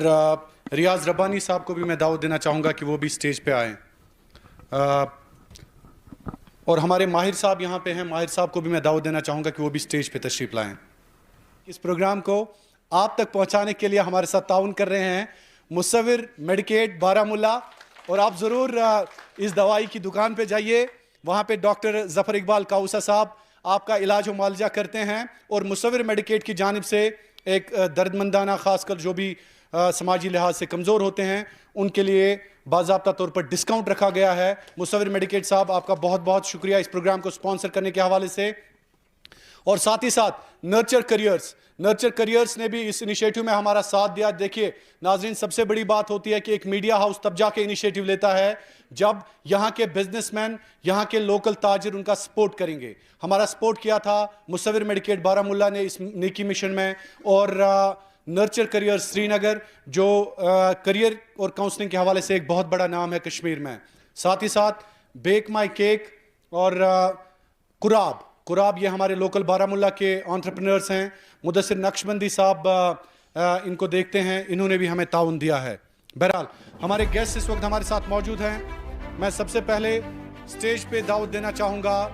Speaker 15: ریاض ربانی صاحب کو بھی میں دعوت دینا چاہوں گا کہ وہ بھی اسٹیج پہ آئیں. اور ہمارے ماہر صاحب یہاں پہ ہیں, ماہر صاحب کو بھی میں دعوت دینا چاہوں گا کہ وہ بھی اسٹیج پہ تشریف لائیں. اس پروگرام کو آپ تک پہنچانے کے لیے ہمارے ساتھ تعاون کر رہے ہیں مصور میڈیکیٹ بارہ مولہ. اور آپ ضرور اس دوائی کی دکان پہ جائیے, وہاں پہ ڈاکٹر ظفر اقبال کاؤسا صاحب آپ کا علاج و معالجہ کرتے ہیں. اور مصور میڈیکیٹ کی جانب سے ایک درد مندانہ, خاص کر جو بھی سماجی لحاظ سے کمزور ہوتے ہیں, ان کے لیے باضابطہ طور پر ڈسکاؤنٹ رکھا گیا ہے. مصور میڈیکیٹ صاحب آپ کا بہت بہت شکریہ اس پروگرام کو سپانسر کرنے کے حوالے سے. اور ساتھ ہی ساتھ نرچر کریئرز نے بھی اس انیشیٹو میں ہمارا ساتھ دیا. دیکھیے ناظرین, سب سے بڑی بات ہوتی ہے کہ ایک میڈیا ہاؤس تب جا کے انیشیٹو لیتا ہے جب یہاں کے بزنس مین, یہاں کے لوکل تاجر ان کا سپورٹ کریں گے. ہمارا سپورٹ کیا تھا مصور میڈیکیٹ بارہ مولہ نے اس نیکی مشن میں, اور نرچر کریئر سری نگر جو کریئر اور کاؤنسلنگ کے حوالے سے ایک بہت بڑا نام ہے کشمیر میں. ساتھ ہی ساتھ بیک مائی کیک اور قراب یہ ہمارے لوکل بارہ مولہ کے انٹرپرینرز ہیں. مدثر نقشبندی صاحب ان کو دیکھتے ہیں, انہوں نے بھی ہمیں تعاون دیا ہے. بہرحال ہمارے گیسٹ اس وقت ہمارے ساتھ موجود ہیں. میں سب سے پہلے اسٹیج پہ دعوت دینا چاہوں گا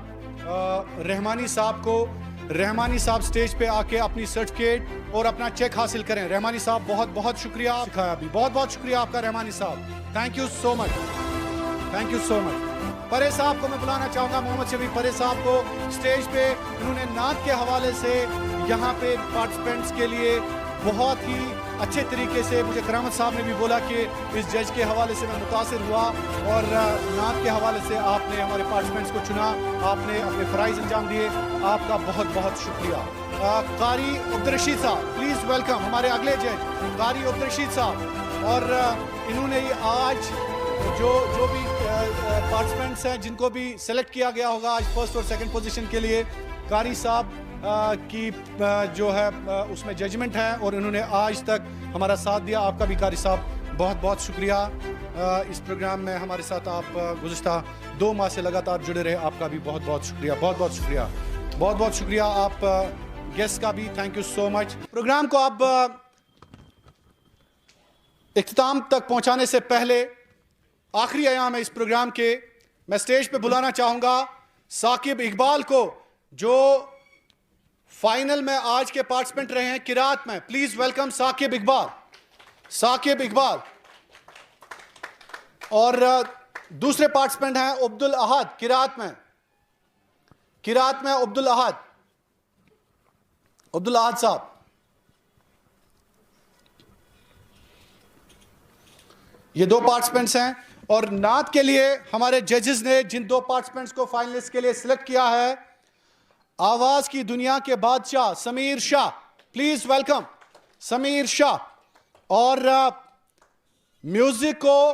Speaker 15: رحمانی صاحب کو. رحمانی صاحب سٹیج پہ آ کے اپنی سرٹیفکیٹ اور اپنا چیک حاصل کریں. رحمانی صاحب بہت بہت شکریہ, سکھایا بھی بہت بہت شکریہ آپ کا Rahmani Sahab. Thank you so much, thank you so much. Parray Sahab کو میں بلانا چاہوں گا, محمد شفیع پرے صاحب کو سٹیج پہ. انہوں نے نعت کے حوالے سے یہاں پہ پارٹیسپینٹس کے لیے بہت ہی اچھے طریقے سے, مجھے کرامت صاحب نے بھی بولا کہ اس جج کے حوالے سے میں متاثر ہوا, اور نعت کے حوالے سے آپ نے ہمارے پارٹیسپینٹس کو چنا, آپ نے اپنے فرائض انجام دیے. آپ کا بہت بہت شکریہ. قاری عبدالرشید صاحب پلیز ویلکم, ہمارے اگلے جج قاری عبدالرشید صاحب. اور انہوں نے آج جو بھی پارٹیسپینٹس ہیں جن کو بھی سلیکٹ کیا گیا ہوگا آج فرسٹ اور سیکنڈ پوزیشن کے لیے, قاری صاحب کی جو ہے اس میں ججمنٹ ہے, اور انہوں نے آج تک ہمارا ساتھ دیا. آپ کا بھی قاری صاحب بہت بہت شکریہ. اس پروگرام میں ہمارے ساتھ آپ گزشتہ 2 ماہ سے لگاتار جڑے رہے, آپ کا بھی بہت بہت شکریہ, بہت بہت شکریہ, بہت بہت شکریہ. آپ گیسٹ کا بھی thank you so much. Program کو اب اختتام تک پہنچانے سے پہلے آخری ایام ہے اس پروگرام کے, میں سٹیج پہ بلانا چاہوں گا ثاقب اقبال کو, جو فائنل میں آج کے پارٹیسپینٹ رہے ہیں قرات میں. Please welcome Saqib Iqbal. ثاقب اقبال. اور دوسرے پارٹیسپینٹ ہیں عبدالاحد قرات میں. عبدالاحد صاحب. یہ 2 پارٹیسپینٹس ہیں. اور نعت کے لیے ہمارے ججز نے جن 2 پارٹیسپینٹس کو فائنلسٹ کے لیے سلیکٹ کیا ہے,
Speaker 1: آواز کی دنیا کے بادشاہ سمیر شاہ. پلیز ویلکم سمیر شاہ. اور میوزک کو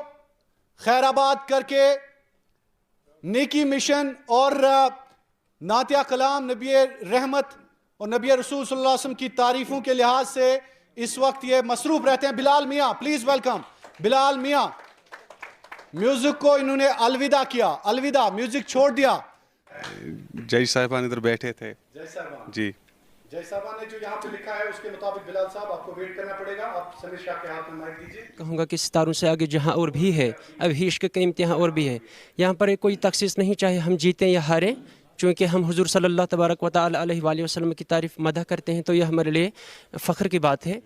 Speaker 1: خیر آباد کر کے نیکی مشن اور نعتیہ کلام نبی رحمت اور نبی رسول صلی اللہ علیہ وسلم کی تعریفوں کے لحاظ سے اس وقت یہ مصروف رہتے ہیں بلال میاں. پلیز ویلکم بلال میاں. میوزک کو انہوں نے الوداع کیا, الوداع, میوزک چھوڑ دیا.
Speaker 9: جی صاحبان ادھر بیٹھے تھے.
Speaker 1: جی صاحبان,
Speaker 9: جی
Speaker 1: جی صاحبان نے جو یہاں پہ لکھا ہے اس کے مطابق بلال صاحب آپ کو ویٹ کرنا پڑے گا. آپ سمیر شاہ کے ہاتھ میں مائک دیجیے.
Speaker 10: کہوں گا کہ ستاروں سے آگے جہاں اور بھی ہے, اب عشق کا امتحان اور بھی ہے. یہاں پر کوئی تخصیص نہیں, چاہے ہم جیتیں یا ہاریں, چونکہ ہم حضور صلی اللہ تبارک و تعالی علیہ وآلہ وسلم کی تعریف مدح کرتے ہیں, تو یہ ہمارے لیے فخر کی بات ہے.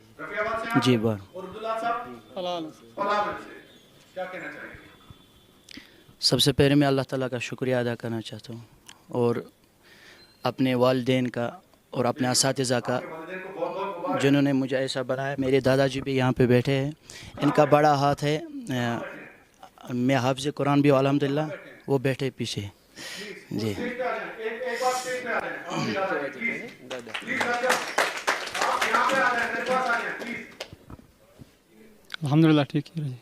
Speaker 18: جی بار سب سے پہلے میں اللہ تعالیٰ کا شکریہ ادا کرنا چاہتا ہوں, اور اپنے والدین کا اور اپنے اساتذہ کا جنہوں نے مجھے ایسا بنایا. میرے دادا جی بھی یہاں پہ بیٹھے ہیں, ان کا بڑا ہاتھ ہے. میں حافظ قرآن بھی الحمدللہ, وہ بیٹھے پیچھے. جی
Speaker 19: الحمدللہ ٹھیک ہی رہی,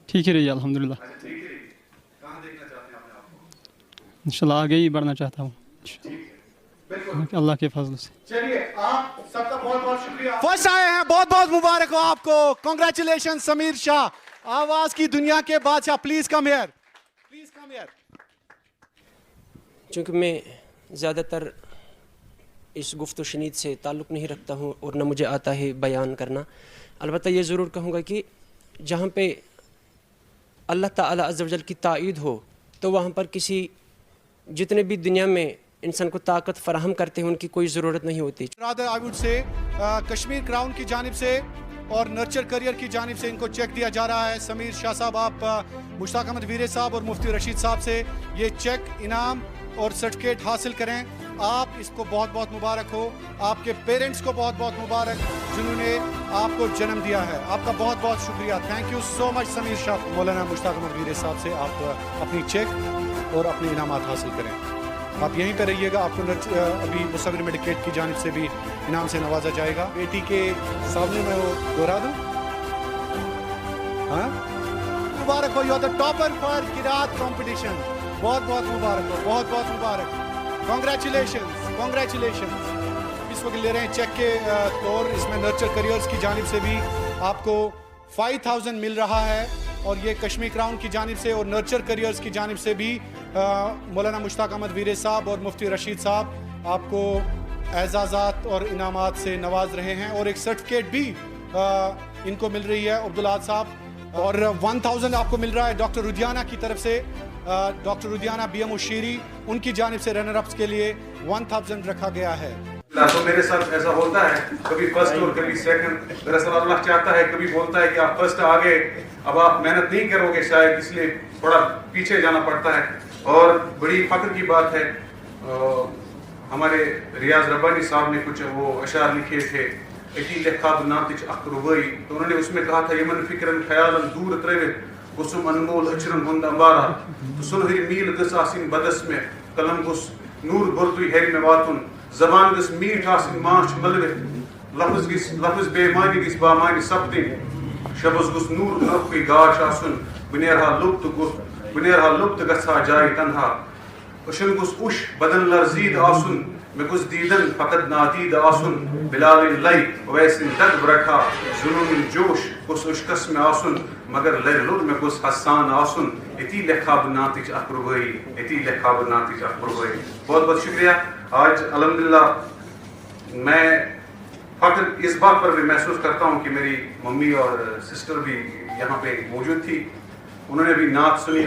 Speaker 19: ٹھیک ہی رہی الحمدللہ. انشاءاللہ آگے ہی بڑھنا چاہتا ہوں اللہ کے فضل سے.
Speaker 1: چلیے آپ سب کا بہت بہت شکریہ. فرسٹ آئے ہیں, بہت بہت مبارک ہو آپ کو. کنگریچولیشن سمیر شاہ, آواز کی دنیا کے بادشاہ. Please come here, please come here.
Speaker 10: چونکہ میں زیادہ تر اس گفت و شنید سے تعلق نہیں رکھتا ہوں اور نہ مجھے آتا ہے بیان کرنا, البتہ یہ ضرور کہوں گا کہ جہاں پہ اللہ تعالیٰ عز و جل کی تائید ہو تو وہاں پر کسی جتنے بھی دنیا میں انسان کو طاقت فراہم کرتے ہیں ان کی کوئی ضرورت نہیں ہوتی.
Speaker 1: Rather I would say Kashmir crown کی جانب سے اور نرچر کریئر کی جانب سے ان کو چیک دیا جا رہا ہے. سمیر شاہ صاحب, آپ مشتاق احمد ویرے صاحب اور مفتی رشید صاحب سے یہ چیک, انعام اور سرٹیفکیٹ حاصل کریں. آپ اس کو بہت بہت مبارک ہو. آپ کے پیرنٹس کو بہت بہت مبارک جنہوں نے آپ کو جنم دیا ہے. آپ کا بہت بہت شکریہ. تھینک یو سو مچ سمیر شاہ. مولانا مشتاق احمد ویرے صاحب سے آپ اپنی چیک اور اپنے انعامات حاصل کریں. آپ یہیں پہ رہیے گا, آپ کو ابھی مصور میڈیکیٹ کی جانب سے بھی انعام سے نوازا جائے گا. بیٹی کے سامنے میں وہ دوہرا دوں. ہاں مبارک ہو, you are the topper for قرات کمپٹیشن. بہت بہت مبارک ہو, بہت بہت مبارک. Congratulations, congratulations. اس وقت لے رہے ہیں چیک کے طور. اس میں نرچر کریئرز کی جانب سے بھی آپ کو 5000 مل رہا ہے, اور یہ کشمیر کراؤن کی جانب سے اور نرچر کریئرز کی جانب سے بھی مولانا مشتاق احمد ویرے صاحب اور مفتی رشید صاحب آپ کو اعزازات اور انعامات سے نواز رہے ہیں. اور ایک سرٹیفکیٹ بھی ان کو مل رہی ہے عبدالعاد صاحب, اور 1000 آپ کو مل رہا ہے ڈاکٹر ردیانہ کی طرف سے. ڈاکٹر ردیانہ بی ایم شیری, ان کی جانب سے رنر اپس کے لیے 1000 رکھا گیا ہے.
Speaker 20: تو میرے ساتھ ایسا ہوتا ہے, کبھی فرسٹ اور کبھی سیکنڈ. دراصل اللہ چاہتا ہے, کبھی بولتا ہے کہ آپ فرسٹ آگے, اب آپ محنت نہیں کرو گے شاید, اس لیے تھوڑا پیچھے جانا پڑتا ہے. اور بڑی فخر کی بات ہے, ہمارے ریاض ربانی صاحب نے کچھ وہ اشعار لکھے تھے, اکی لکھاب ناتج اخروئی, تو انہوں نے اس میں کہا تھا یمن فکرن خیالن دور تروت گسم انمول اچرن ہند امبارا, تو سنہری میل گس آسین بدس میں قلم گس نور برتوی ہیر میں واتن, زبان گس میٹھ آسین ماچھ ملوت, لفظ بے معنی گس با معنی سپدن, شبس گس نور نرخی گاش آسن, بنیرہا لبت گسا جائے تنہا, اشن گس اش بدن لرزید آسن, میں گس دیدن فقط نادید آسن, بلال لائی ویسن دگ برکھا ظلم جوش گس اشکس میں آسن, مگر لر لر میں گس حسان آسن, اتی لکھاب ناتج اخروئی, اتی لکھاب ناتج اخروئی. بہت بہت شکریہ. آج الحمدللہ میں فخر اس بات پر بھی محسوس کرتا ہوں کہ میری ممی اور سسٹر بھی یہاں پہ موجود تھی, انہوں نے بھی نعت سنی.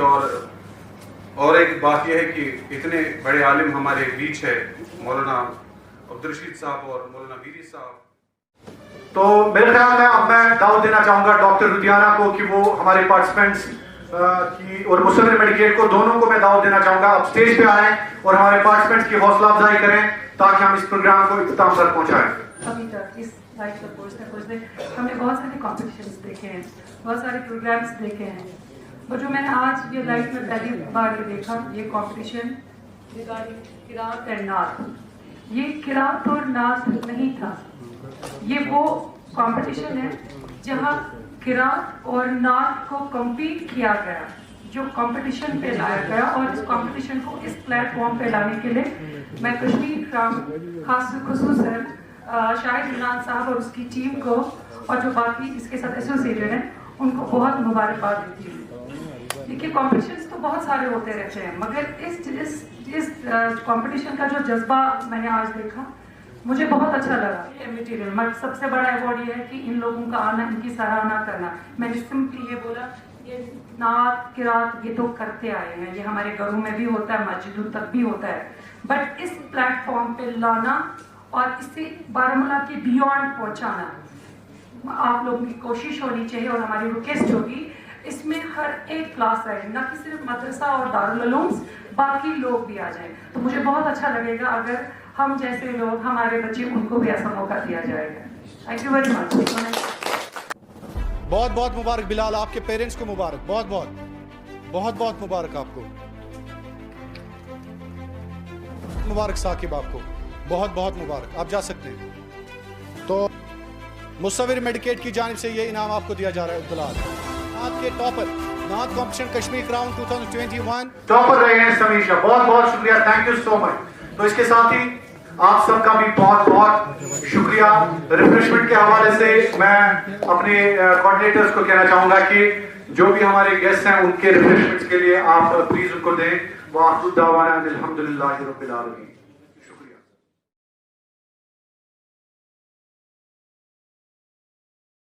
Speaker 20: اور ایک بات یہ ہے کہ اتنے بڑے عالم ہمارے بیچ ہے, مولانا عبدالرشید صاحب اور مولانا ویری صاحب.
Speaker 16: تو میرے خیال میں اب میں دعوت دینا چاہوں گا ڈاکٹر ردیانہ کو کہ وہ ہمارے پارٹیسپینٹس کی اور مصور میڈیکیٹ کو دونوں کو میں دعوت دینا چاہوں گا آپ اسٹیج پہ آئیں اور ہمارے پارٹیسپینٹس کی حوصلہ افزائی کریں تاکہ ہم اس پروگرام کو اختتام تک پہنچائیں.
Speaker 21: ابھی تک اس لائف پر پہنچتے ہم نے بہت سارے کمپٹیشنز دیکھے ہیں, بہت سارے پروگرامس دیکھے ہیں, اور جو میں نے آج یہ لائف میں پہلی بار یہ دیکھا, یہ کمپٹیشن ریگارڈنگ قرات اینڈ نعت, یہ قرات اور نعت نہیں تھا، یہ وہ کمپٹیشن ہے جہاں قرات اور نعت کو کمپیٹ کیا گیا، جو کمپٹیشن پہ لایا گیا. اور اس کمپٹیشن کو اس پلیٹ فارم پہ لانے کے لیے میں کشمیر کرام خصوصاً شاہد عمران صاحب اور اس کی ٹیم کو اور جو باقی اس کے ساتھ ایسوسیٹڈ ہیں ان کو بہت مبارکباد دیتی ہوں. دیکھیے کمپٹیشنس تو بہت سارے ہوتے رہتے ہیں، مگر اس کمپٹیشن کا جو جذبہ میں نے آج دیکھا مجھے بہت اچھا لگا. یہ میٹیریل سب سے بڑا ایوارڈ یہ ہے کہ ان لوگوں کا آنا، ان کی سراہنا کرنا. میں نے سمپلی یہ بولا یہ نعت قرات یہ تو کرتے آئے ہیں، یہ ہمارے گھروں میں بھی ہوتا ہے، مسجدوں تک بھی ہوتا ہے، بٹ اس پلیٹ فارم پہ لانا اور اسے بارہمولہ کے بیونڈ پہنچانا آپ لوگوں کی کوشش ہونی چاہیے. اور ہماری ریکویسٹ ہوگی اس میں ہر ایک کلاس آئے، نہ کہ صرف مدرسہ اور دارالعلوم، باقی لوگ بھی آ جائیں. تو مجھے بہت اچھا لگے گا اگر ہم جیسے لوگ، ہمارے بچے، ان کو بھی ایسا موقع دیا جائے گا. Thank you very much.
Speaker 1: بہت بہت مبارک بلال، آپ کے پیرنٹس کو مبارک، بہت بہت مبارک آپ کو. مبارک ثاقب، آپ کو بہت مبارک. آپ جا سکتے ہیں. تو مصور میڈیکیٹ کی جانب سے یہ انعام آپ کو دیا جا رہا ہے. بلال نعت کے ٹاپر، نعت کمپٹیشن کشمیر کراؤن 2021
Speaker 16: ٹاپر رہے ہیں سمیشا. بہت شکریہ، تھینک یو سو مچ. تو اس کے ساتھ ہی آپ سب کا بھی بہت شکریہ. ریفریشمنٹ کے حوالے سے میں اپنے کوآرڈینیٹرز کو کہنا چاہوں گا کہ جو بھی ہمارے گیسٹ ہیں ان کے ریفریشمنٹس کے لیے آپ پلیز ان کو دیں. وآخر دعوانا الحمدللہ رب العالمین.